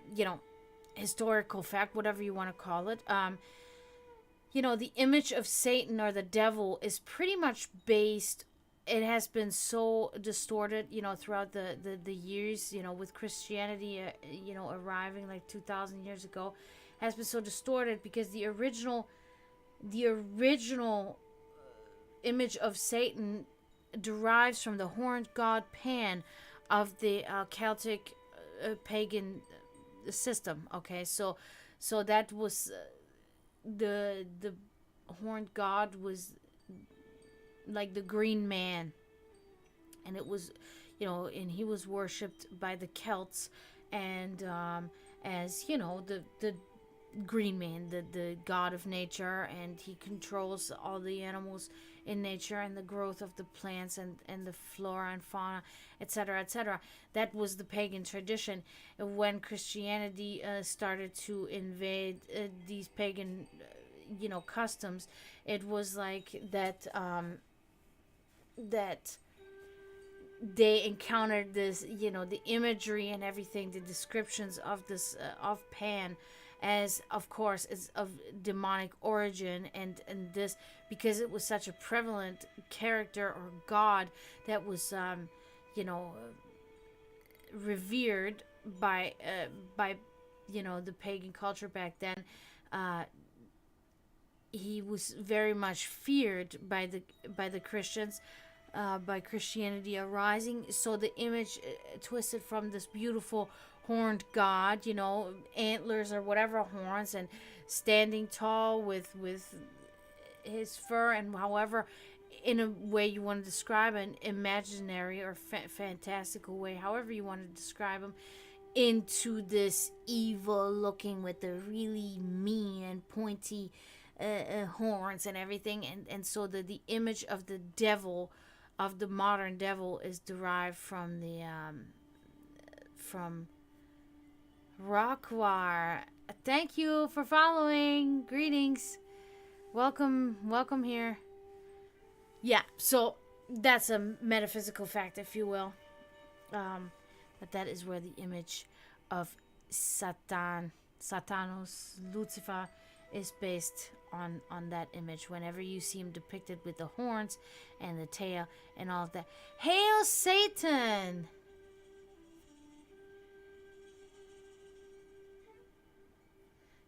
historical fact, whatever you want to call it. The image of Satan or the devil is pretty much based. It has been so distorted, throughout the years, with Christianity, arriving like 2,000 years ago, has been so distorted because the original image of Satan derives from the horned god Pan of the Celtic pagan system. Okay, so that was the horned god was like the green man, and it was and he was worshipped by the Celts, and as the green man, the god of nature, and he controls all the animals in nature and the growth of the plants and the flora and fauna, etc. That was the pagan tradition. When Christianity started to invade these pagan customs, it was like that that they encountered this, the imagery and everything, the descriptions of this of Pan, as of course is of demonic origin, and this because it was such a prevalent character or god that was revered by the pagan culture back then. He was very much feared by the Christians, by Christianity arising. So the image twisted from this beautiful horned god, antlers or whatever horns, and standing tall with his fur, and however, in a way you want to describe, an imaginary or fantastical way, however you want to describe him, into this evil looking with the really mean and pointy horns and everything, and so the image of the devil, of the modern devil, is derived from the from Rockwar. Thank you for following. Greetings. Welcome here. Yeah, so that's a metaphysical fact, if you will. But that is where the image of Satanos, Lucifer, is based on that image. Whenever you see him depicted with the horns and the tail and all of that. Hail Satan!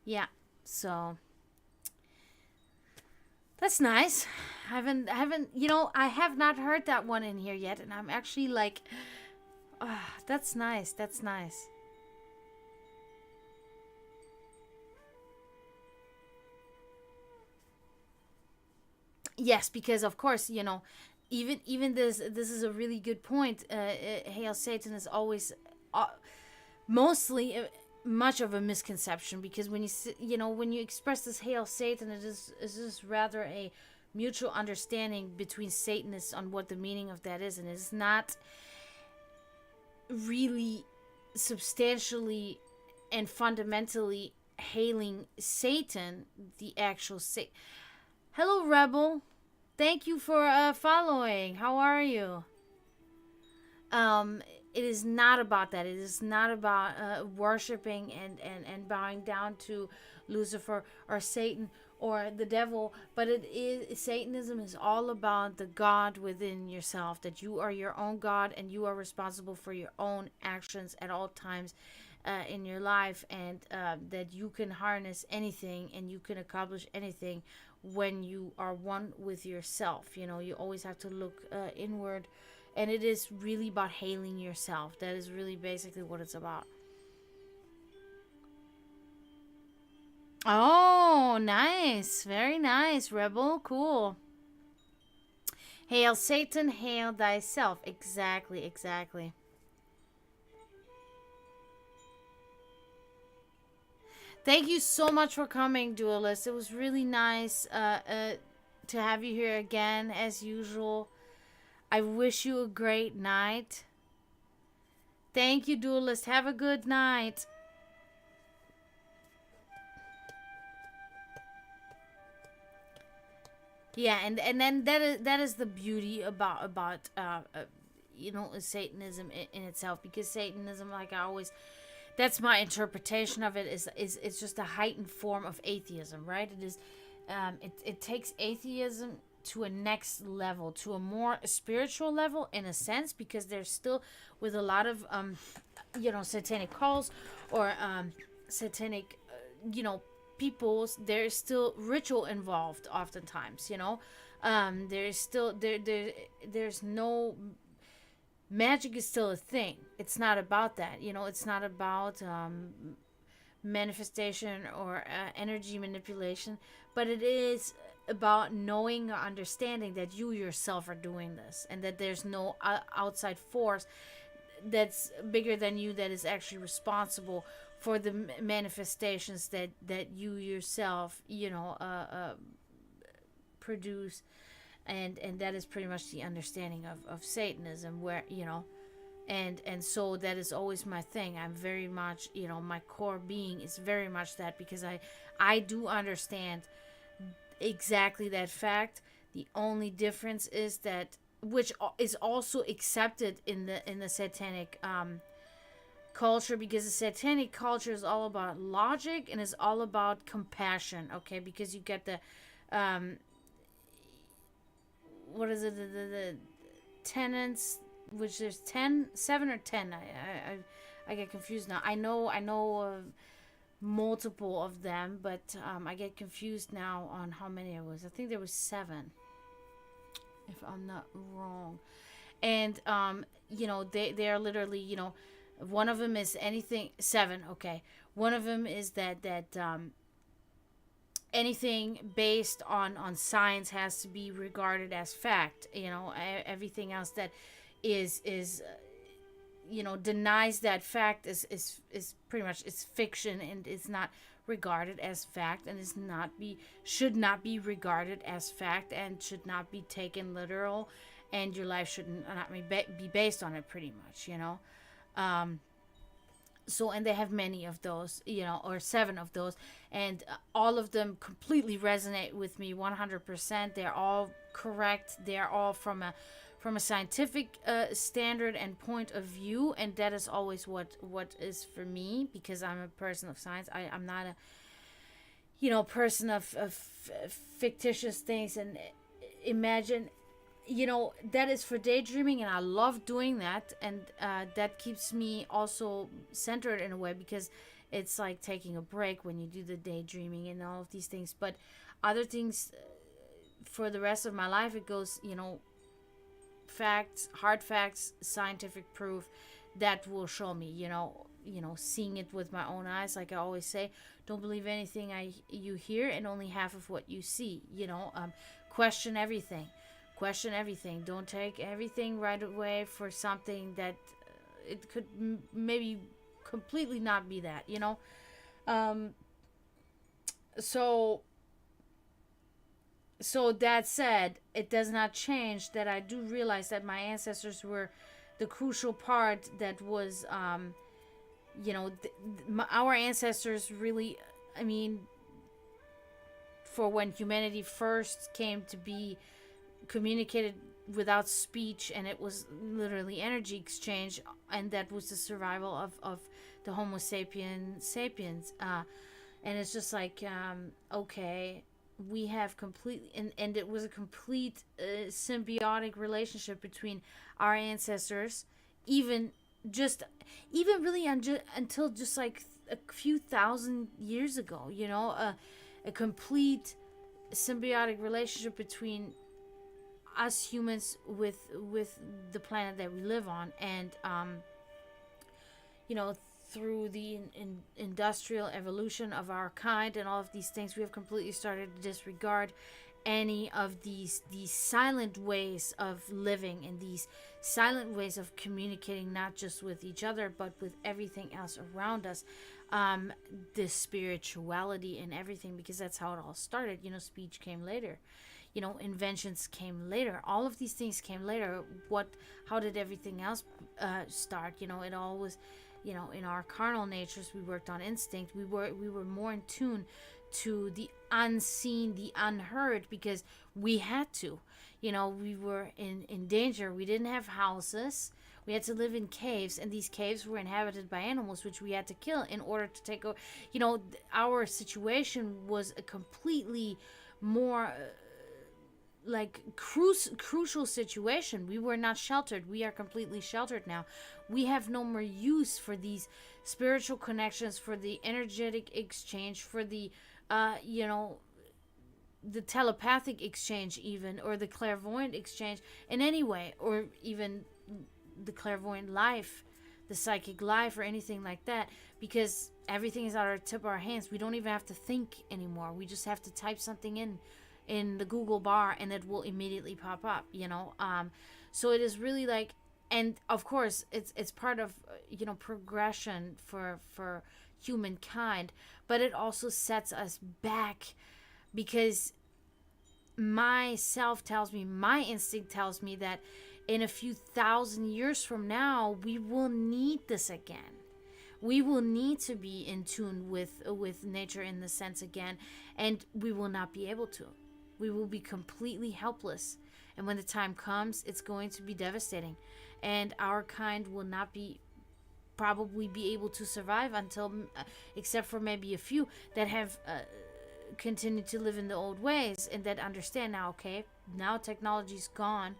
Yeah, so that's nice. I haven't, I have not heard that one in here yet, and I'm actually like, that's nice. That's nice. Yes, because of course, even this is a really good point. Hail Satan is always mostly much of a misconception, because when you express this Hail Satan, it is just rather a mutual understanding between Satanists on what the meaning of that is, and it's not really substantially and fundamentally hailing Satan, the actual Satan. Hello, Rebel. Thank you for following. How are you? It is not about that. It is not about worshiping and bowing down to Lucifer or Satan or the devil, but Satanism is all about the God within yourself, that you are your own God and you are responsible for your own actions at all times in your life, and that you can harness anything and you can accomplish anything when you are one with yourself. You always have to look inward, and it is really about hailing yourself. That is really basically what it's about. Oh, nice. Very nice, Rebel. Cool. Hail Satan, hail thyself. Exactly. Thank you so much for coming, Duelist. It was really nice to have you here again, as usual. I wish you a great night. Thank you, Duelist. Have a good night. Yeah, and then that is the beauty about Satanism in itself, because Satanism, like I always, that's my interpretation of it, is it's just a heightened form of atheism, right? It is, it takes atheism to a next level, to a more spiritual level, in a sense, because there's still, with a lot of satanic calls or satanic peoples, there's still ritual involved oftentimes. There's still there's no, magic is still a thing. It's not about that. It's not about manifestation or energy manipulation, but it is about knowing or understanding that you yourself are doing this, and that there's no outside force that's bigger than you that is actually responsible for the manifestations that you yourself produce. And that is pretty much the understanding of Satanism, where and so that is always my thing. I'm very much, my core being is very much that, because I do understand exactly that fact. The only difference is that, which is also accepted in the satanic culture, because the satanic culture is all about logic and is all about compassion. Okay, because you get the what is it, the tenants, which there's 7 or 10. I get confused now. I know multiple of them, but I get confused now on how many it was. I think there was 7, if I'm not wrong. And they are literally, one of them is anything. 7, okay. One of them is that anything based on science has to be regarded as fact. Everything else that is denies that fact is pretty much, it's fiction, and it's not regarded as fact, and should not be regarded as fact, and should not be taken literal, and your life should not be based on it, pretty much. So, and they have many of those, or 7 of those, and all of them completely resonate with me 100%. They're all correct. They're all from a scientific standard and point of view, and that is always what is for me, because I'm a person of science. I'm not a person of fictitious things and imagine, that is for daydreaming, and I love doing that, and that keeps me also centered in a way, because it's like taking a break when you do the daydreaming and all of these things. But other things, for the rest of my life, it goes, facts, hard facts, scientific proof that will show me, seeing it with my own eyes. Like I always say, don't believe anything you hear, and only half of what you see. Question everything. Don't take everything right away for something that it could maybe completely not be that. So that said, it does not change that I do realize that my ancestors were the crucial part that was, our ancestors really, I mean, for when humanity first came to be communicated without speech, and it was literally energy exchange, and that was the survival of the Homo sapiens. And it's just like, okay, we have completely, and it was a complete symbiotic relationship between our ancestors, even really until just like a few thousand years ago, a complete symbiotic relationship between us humans with the planet that we live on. And through the industrial evolution of our kind and all of these things, we have completely started to disregard any of these silent ways of living, and these silent ways of communicating, not just with each other but with everything else around us. The spirituality and everything, because that's how it all started. Speech came later, inventions came later, all of these things came later. How did everything else start? It all was, in our carnal natures, we worked on instinct. We were more in tune to the unseen, the unheard, because we had to. We were in danger. We didn't have houses. We had to live in caves, and these caves were inhabited by animals, which we had to kill in order to take over. Our situation was a completely more crucial situation. We were not sheltered. We are completely sheltered now. We have no more use for these spiritual connections, for the energetic exchange, for the the telepathic exchange, even, or the clairvoyant exchange in any way, or even the clairvoyant life, the psychic life, or anything like that, because everything is at our tip of our hands. We don't even have to think anymore. We just have to type something in the Google bar, and it will immediately pop up. So it is really like, and of course it's part of progression for humankind, but it also sets us back, because my instinct tells me that in a few thousand years from now, we will need this again. We will need to be in tune with nature in the sense again, and we will not be able to. We will be completely helpless, and when the time comes, it's going to be devastating, and our kind will not probably be able to survive until, except for maybe a few that have continued to live in the old ways, and that understand now, okay, now technology's gone,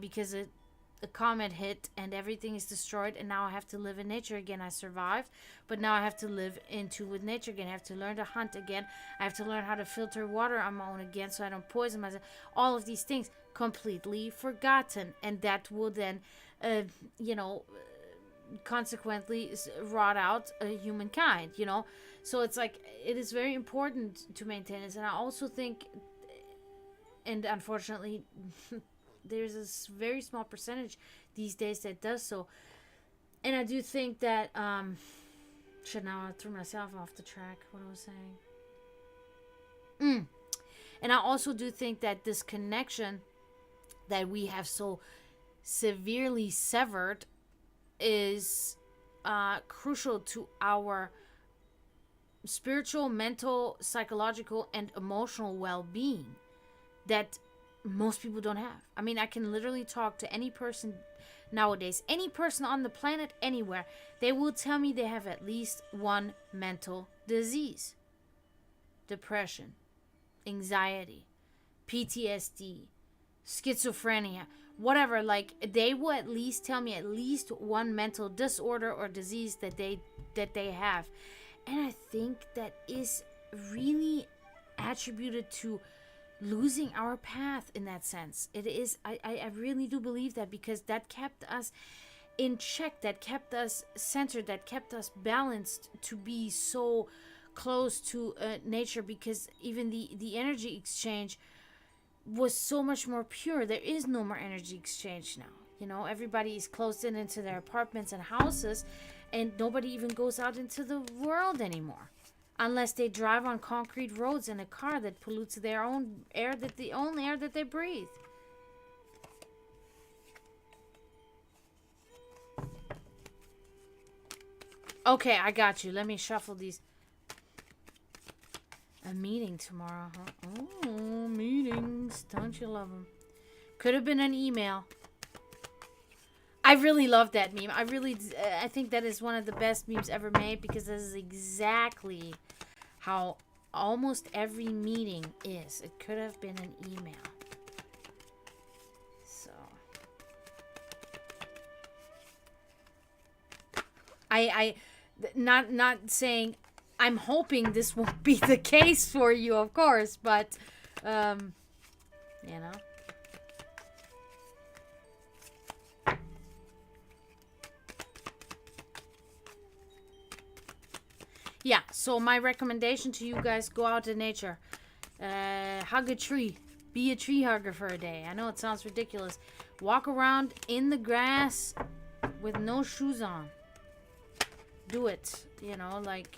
because a comet hit and everything is destroyed, and now I have to live in nature again. I survived, but now I have to live with nature again. I have to learn to hunt again. I have to learn how to filter water on my own again, so I don't poison myself. All of these things completely forgotten, and that will then consequently rot out humankind. So it's like, it is very important to maintain this. And I also think, and unfortunately there's a very small percentage these days that does so, And I do think that shit, now I threw myself off the track. What I was saying. And I also do think that this connection that we have so severely severed is crucial to our spiritual, mental, psychological, and emotional well-being that most people don't have. I mean, I can literally talk to any person nowadays, any person on the planet, anywhere. They will tell me they have at least one mental disease: depression, anxiety, PTSD, schizophrenia, whatever. Like, they will at least tell me at least one mental disorder or disease that they have. And I think that is really attributed to losing our path in that sense. It is, I really do believe that, because that kept us in check, that kept us centered, that kept us balanced to be so close to nature, because even the energy exchange was so much more pure. There is no more energy exchange now. You know, everybody is closed in into their apartments and houses, and nobody even goes out into the world anymore, unless they drive on concrete roads in a car that pollutes their own air, that the only air that they breathe. Okay, I got you. Let me shuffle these. A meeting tomorrow, huh? Oh, meetings. Don't you love them? Could have been an email. I really love that meme. I think that is one of the best memes ever made, because this is exactly how almost every meeting is. It could have been an email. So I not saying I'm hoping this won't be the case for you, of course, but you know. Yeah, so my recommendation to you guys: go out in nature. Hug a tree. Be a tree hugger for a day. I know it sounds ridiculous. Walk around in the grass with no shoes on. Do it. You know, like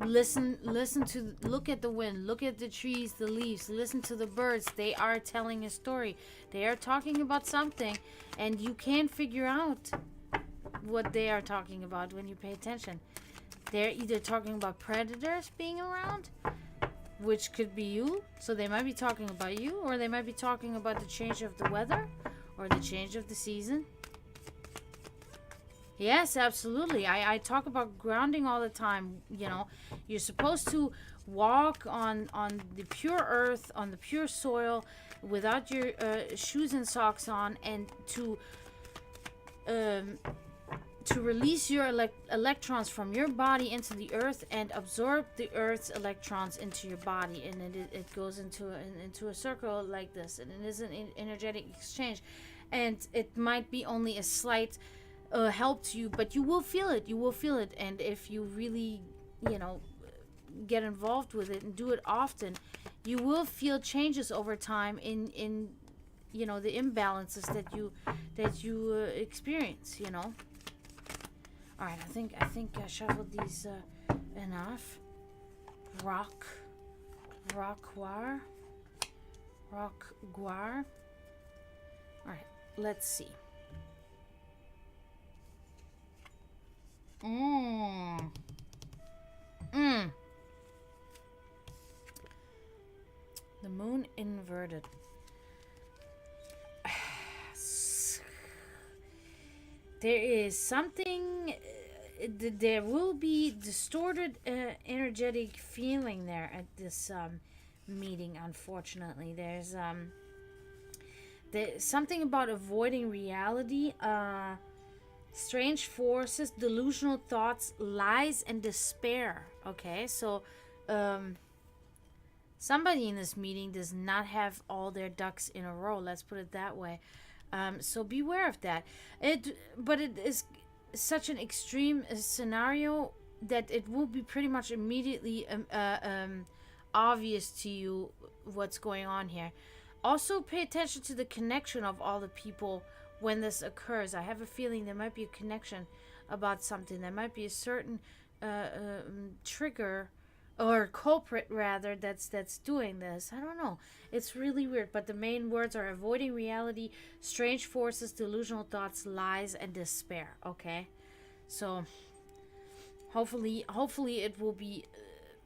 listen to, look at the wind, look at the trees, the leaves, listen to the birds. They are telling a story. They are talking about something, and you can figure out what they are talking about when you pay attention. They're either talking about predators being around, which could be you, so they might be talking about you, or they might be talking about the change of the weather or the change of the season. Yes, absolutely. I talk about grounding all the time. You know, you're supposed to walk on the pure earth, on the pure soil, without your shoes and socks on, and to release your electrons from your body into the earth and absorb the earth's electrons into your body, and it goes into a circle like this, and it is an energetic exchange, and it might be only a slight help to you, but you will feel it. And if you really, you know, get involved with it and do it often, you will feel changes over time in you know, the imbalances that you experience, you know. All right, I think I shuffled these enough. Rock guar. All right, let's see. The moon inverted. There is something. There will be distorted energetic feeling there at this meeting. Unfortunately, there's something about avoiding reality. Strange forces, delusional thoughts, lies, and despair. Okay, so somebody in this meeting does not have all their ducks in a row. Let's put it that way. So beware of that. But it is such an extreme scenario that it will be pretty much immediately obvious to you what's going on here. Also, pay attention to the connection of all the people when this occurs. I have a feeling there might be a connection about something. There might be a certain trigger or culprit rather that's doing this. I don't know. It's really weird, but the main words are avoiding reality, strange forces, delusional thoughts, lies, and despair. Okay, so hopefully it will be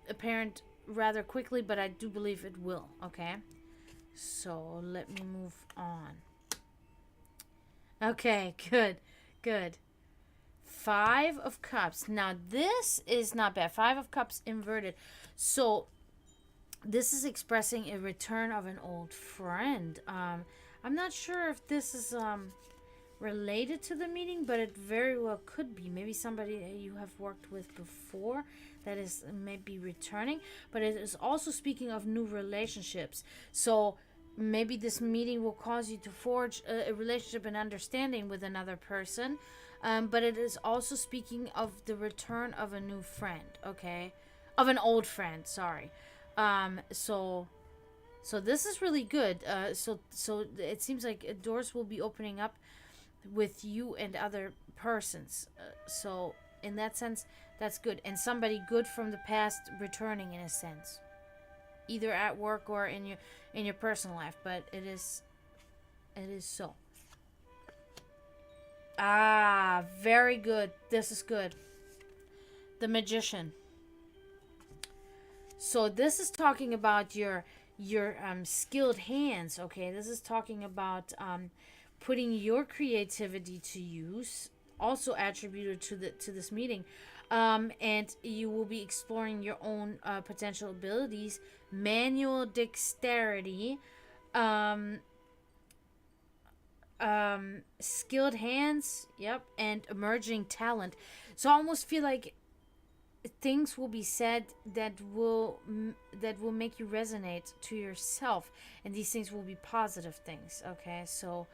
apparent rather quickly, but I do believe it will. Okay, so let me move on. Okay, good. 5 of Cups. Now, this is not bad. 5 of Cups inverted. So, this is expressing a return of an old friend. I'm not sure if this is related to the meeting, but it very well could be. Maybe somebody that you have worked with before that is maybe returning. But it is also speaking of new relationships. So, maybe this meeting will cause you to forge a relationship and understanding with another person. But it is also speaking of the return of a new friend, okay? Of an old friend, sorry. So this is really good. So it seems like doors will be opening up with you and other persons. So in that sense, that's good. And somebody good from the past returning in a sense. Either at work or in your personal life, but it is so. Ah, very good. This is good. The Magician. So this is talking about your skilled hands, okay? This is talking about putting your creativity to use, also attributed to this meeting. And you will be exploring your own potential abilities, manual dexterity, skilled hands, yep, and emerging talent. So I almost feel like things will be said that will make you resonate to yourself, and these things will be positive things. Okay, so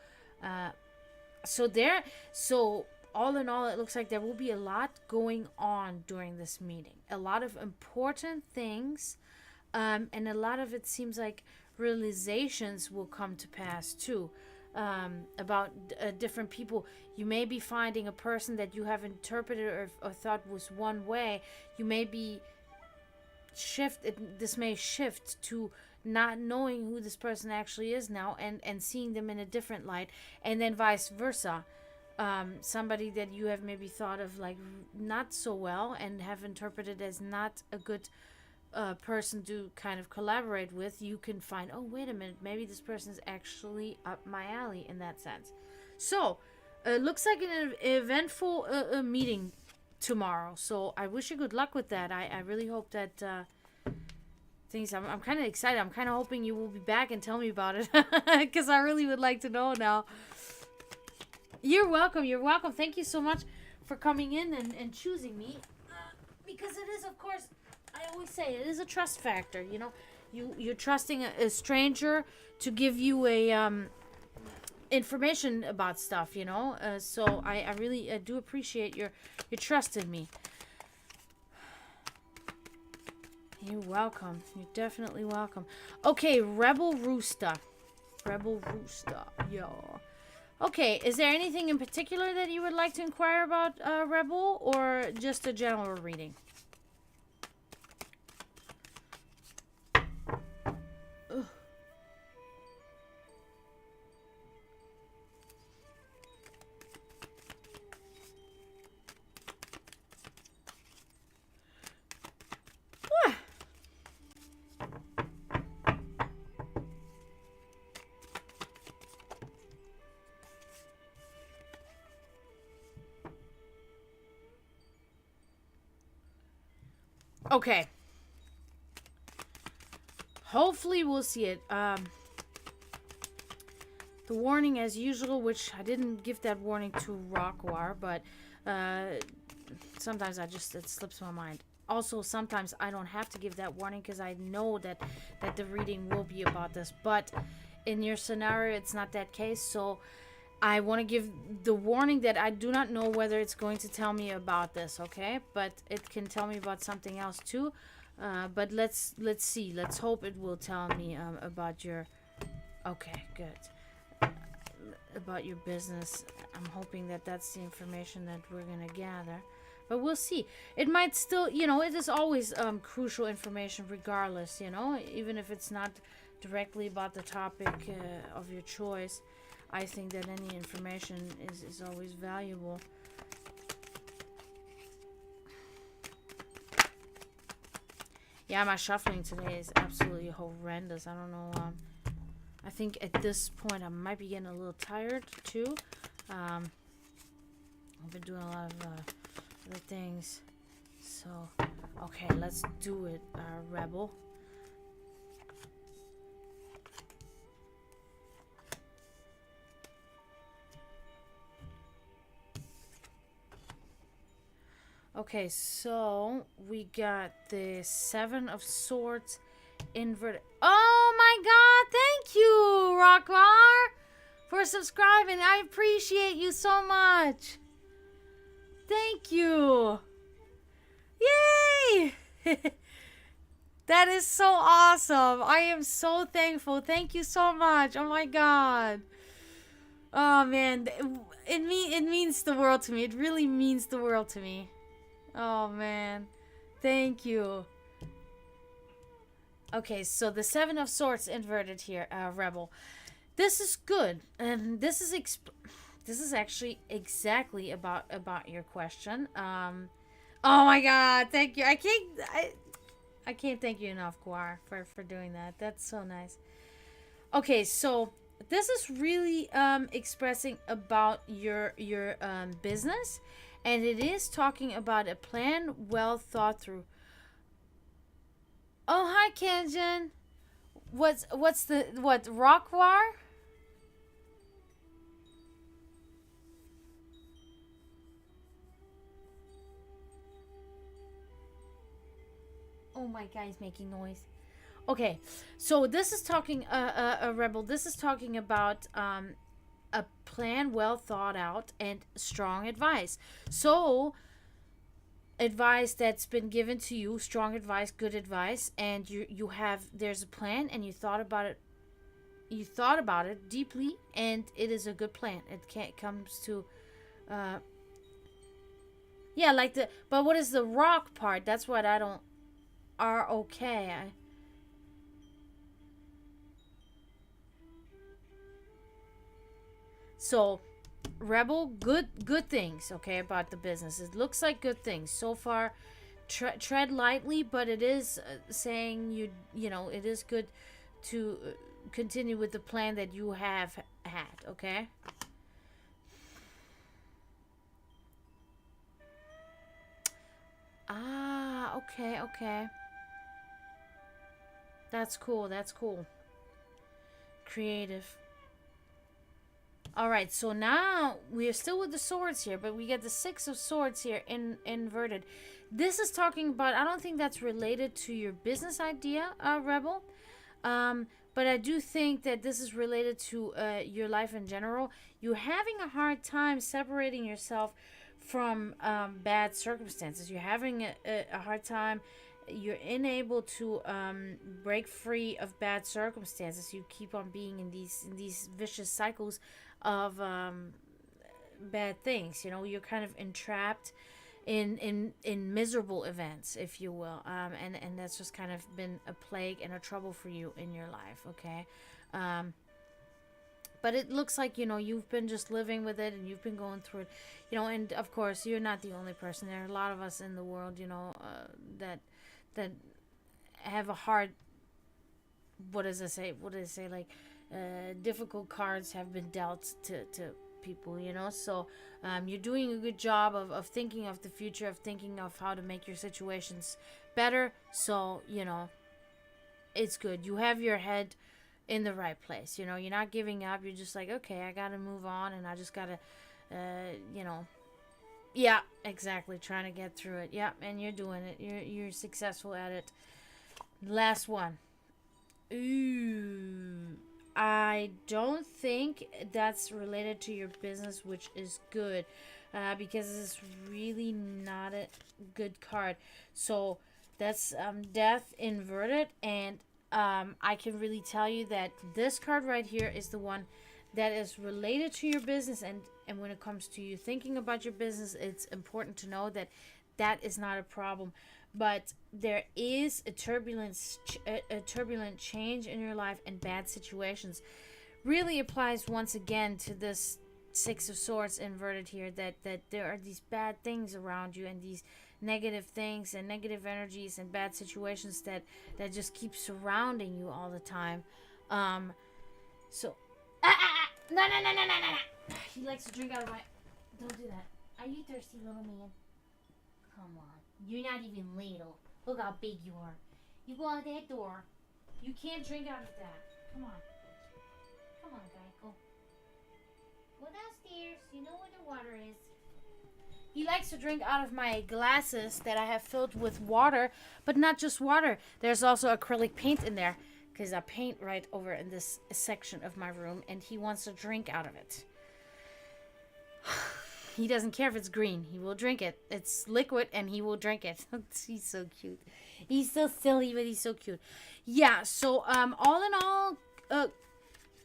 all in all, it looks like there will be a lot going on during this meeting. A lot of important things, and a lot of it seems like realizations will come to pass too. About different people. You may be finding a person that you have interpreted or thought was one way. You may be this may shift to not knowing who this person actually is now, and seeing them in a different light, and then vice versa. Somebody that you have maybe thought of like not so well and have interpreted as not a good person to kind of collaborate with, you can find, oh, wait a minute, maybe this person is actually up my alley in that sense. So, looks like an eventful meeting tomorrow. So, I wish you good luck with that. I really hope that I'm kind of excited. I'm kind of hoping you will be back and tell me about it, because I really would like to know now. You're welcome. Thank you so much for coming in and choosing me, because it is, of course, I always say it is a trust factor. You know, you're trusting a stranger to give you a information about stuff. You know, so I really do appreciate your trust in me. You're welcome. You're definitely welcome. Okay, Rebel Rooster, yo. Okay, is there anything in particular that you would like to inquire about, Rebel, or just a general reading? Ugh. Okay. Hopefully we'll see it. The warning as usual, which I didn't give that warning to Rockwar, but sometimes it slips my mind. Also, sometimes I don't have to give that warning because I know that the reading will be about this. But in your scenario, it's not that case, so I want to give the warning that I do not know whether it's going to tell me about this, okay? But it can tell me about something else too. But let's see. Let's hope it will tell me about your... Okay, good. about your business. I'm hoping that that's the information that we're gonna gather, but we'll see. It might still, it is always crucial information regardless, even if it's not directly about the topic of your choice. I think that any information is always valuable. Yeah, my shuffling today is absolutely horrendous. I don't know. I think at this point I might be getting a little tired too. I've been doing a lot of other things. So, okay, let's do it, Rebel. Okay, so we got the Seven of Swords inverted. Oh my god, thank you, Rocklar, for subscribing. I appreciate you so much. Thank you. Yay! That is so awesome. I am so thankful. Thank you so much. Oh my god. Oh man, it means the world to me. It really means the world to me. Oh man, thank you. Okay, so the Seven of Swords inverted here, Rebel. This is good, and this is actually exactly about your question. Oh my God, thank you. I can't thank you enough, Guar, for doing that. That's so nice. Okay, so this is really expressing about your business. And it is talking about a plan well thought through. Oh, hi, Kanjan. What, Rockwar? Oh my God, he's making noise. Okay, so this is talking, Rebel, this is talking about, a plan well thought out and strong advice. So advice that's been given to you, strong advice, good advice, and you have, there's a plan and you thought about it deeply, and it is a good plan. It comes to yeah, like but what is the rock part? That's what I don't are okay. So, Rebel, good things, okay, about the business. It looks like good things so far. Tread lightly, but it is saying it is good to continue with the plan that you have had, okay? Ah, okay. That's cool. Creative. Alright, so now we are still with the swords here, but we get the Six of Swords here inverted. This is talking about, I don't think that's related to your business idea, Rebel. But I do think that this is related to your life in general. You're having a hard time separating yourself from bad circumstances. You're having a hard time. You're unable to break free of bad circumstances. You keep on being in these vicious cycles of bad things. You're kind of entrapped in miserable events, if you will, and that's just kind of been a plague and a trouble for you in your life, okay? But it looks like you've been just living with it, and you've been going through it, and of course you're not the only person. There are a lot of us in the world, that have a hard, what does it say, like difficult cards have been dealt to people, so you're doing a good job of thinking of the future, of thinking of how to make your situations better. So it's good. You have your head in the right place. You're not giving up. You're just like, okay, I gotta move on, and I just gotta yeah, exactly, trying to get through it. Yeah, and you're doing it. You're successful at it. Last one. Ooh, I don't think that's related to your business, which is good, because it's really not a good card. So that's death inverted, and I can really tell you that this card right here is the one that is related to your business, and when it comes to you thinking about your business, it's important to know that that is not a problem. But there is a turbulent change in your life, and bad situations really applies once again to this Six of Swords inverted here, that there are these bad things around you, and these negative things and negative energies and bad situations that just keep surrounding you all the time. So no, no, no, no, no, no. He likes to drink out of my... Don't do that. Are you thirsty, little man? Come on. You're not even little. Look how big you are. You go out that door. You can't drink out of that. Come on. Come on, Geico. Go downstairs. You know where the water is. He likes to drink out of my glasses that I have filled with water, but not just water. There's also acrylic paint in there, because I paint right over in this section of my room, and he wants to drink out of it. He doesn't care if it's green. He will drink it. It's liquid, and he will drink it. He's so cute. He's so silly, but he's so cute. Yeah, so all in all,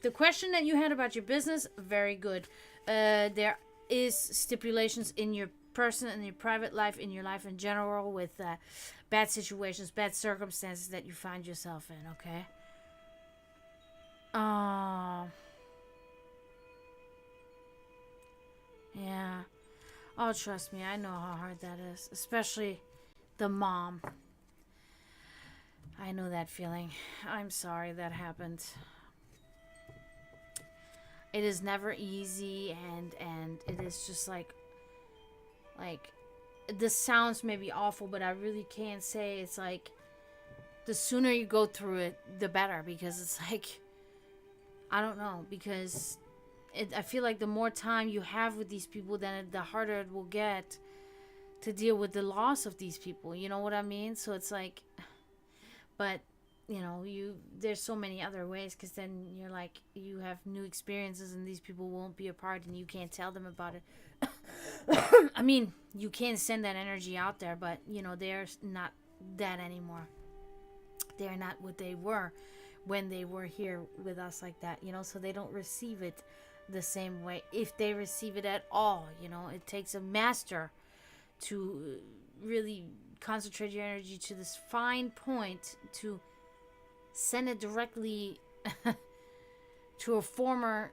the question that you had about your business, very good. There is stipulations in your person, in your private life, in your life in general, with bad situations, bad circumstances that you find yourself in, okay? Yeah. Oh, trust me, I know how hard that is. Especially the mom. I know that feeling. I'm sorry that happened. It is never easy, and it is just like this sounds maybe awful, but I really can't say. It's like the sooner you go through it, the better, because it's like, I don't know, because I feel like the more time you have with these people, then the harder it will get to deal with the loss of these people. You know what I mean? So it's like, but you know, there's so many other ways, because then you're like, you have new experiences, and these people won't be apart, and you can't tell them about it. I mean, you can send that energy out there, but you know, they're not that anymore. They're not what they were when they were here with us like that, you know, so they don't receive it the same way, if they receive it at all. You know, it takes a master to really concentrate your energy to this fine point, to send it directly to a former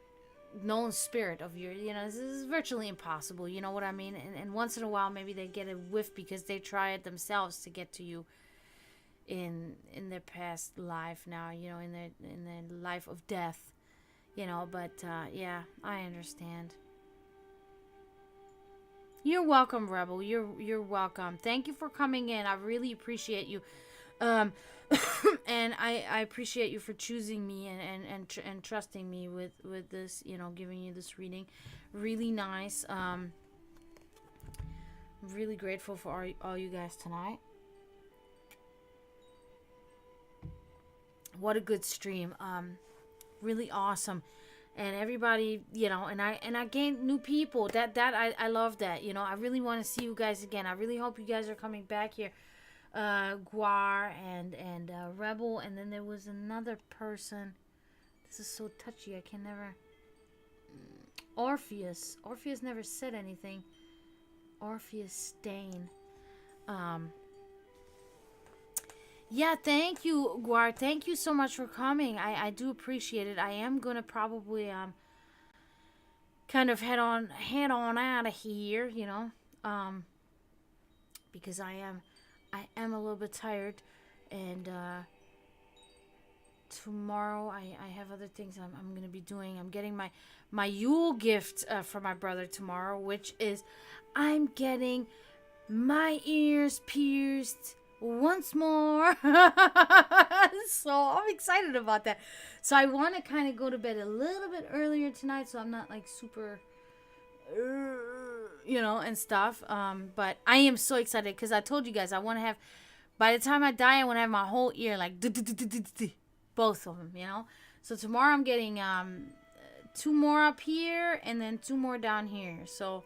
known spirit of yours. You know, this is virtually impossible, you know what I mean? And once in a while, maybe they get a whiff because they try it themselves to get to you in their past life now, you know, in their life of death, you know. But yeah, I understand. You're welcome, Rebel. You're welcome. Thank you for coming in. I really appreciate you. And I appreciate you for choosing me and trusting me with this, you know, giving you this reading. Really nice. I'm really grateful for all you guys tonight. What a good stream. Really awesome. And everybody, you know, and I gained new people. That I love that. You know, I really want to see you guys again. I really hope you guys are coming back here. Guar and Rebel, and then there was another person. This is so touchy. I can never. Orpheus never said anything. Orpheus Stain. Yeah, thank you, Guar. Thank you so much for coming. I do appreciate it. I am gonna probably kind of head on out of here, you know, because I am a little bit tired, and tomorrow I have other things I'm gonna be doing. I'm getting my Yule gift for my brother tomorrow, which is I'm getting my ears pierced once more. So I'm excited about that. So I want to kind of go to bed a little bit earlier tonight, so I'm not like super you know, and stuff. But I am so excited, because I told you guys I want to have, by the time I die, I want to have my whole ear like both of them, you know. So tomorrow I'm getting 2 more up here, and then 2 more down here. So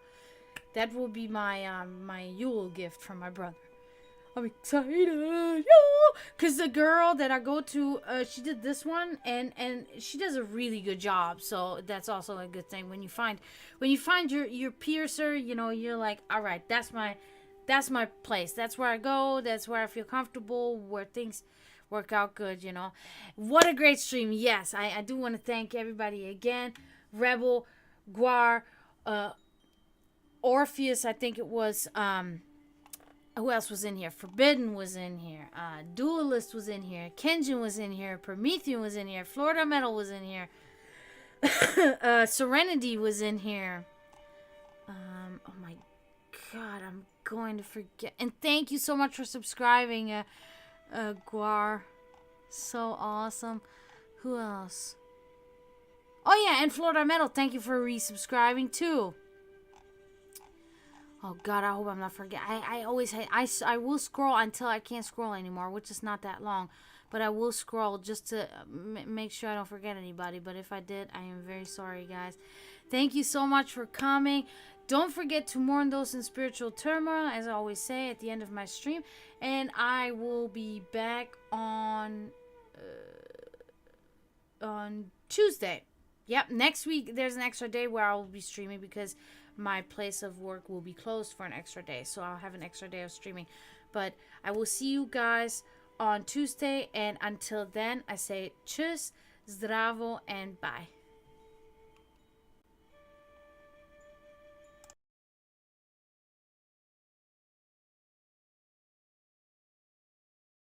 that will be my my Yule gift from my brother. I'm excited. Yeah. Because the girl that I go to, she did this one, and she does a really good job. So that's also a good thing. When you find your piercer, you know, you're like, all right, that's my place. That's where I go. That's where I feel comfortable. Where things work out good, you know. What a great stream. Yes, I do want to thank everybody again. Rebel, Guar, Orpheus, I think it was. Who else was in here? Forbidden was in here. Duelist was in here. Kenjin was in here. Promethean was in here. Florida Metal was in here. Serenity was in here. Oh my God, I'm going to forget. And thank you so much for subscribing, Guar. So awesome. Who else? Oh yeah, and Florida Metal, thank you for resubscribing too. Oh God, I hope I'm not forgetting. I always I will scroll until I can't scroll anymore, which is not that long. But I will scroll just to make sure I don't forget anybody. But if I did, I am very sorry, guys. Thank you so much for coming. Don't forget to mourn those in spiritual turmoil, as I always say at the end of my stream. And I will be back on Tuesday. Yep, next week there's an extra day where I will be streaming because my place of work will be closed for an extra day. So I'll have an extra day of streaming. But I will see you guys on Tuesday. And until then, I say tschüss, zdravo, and bye.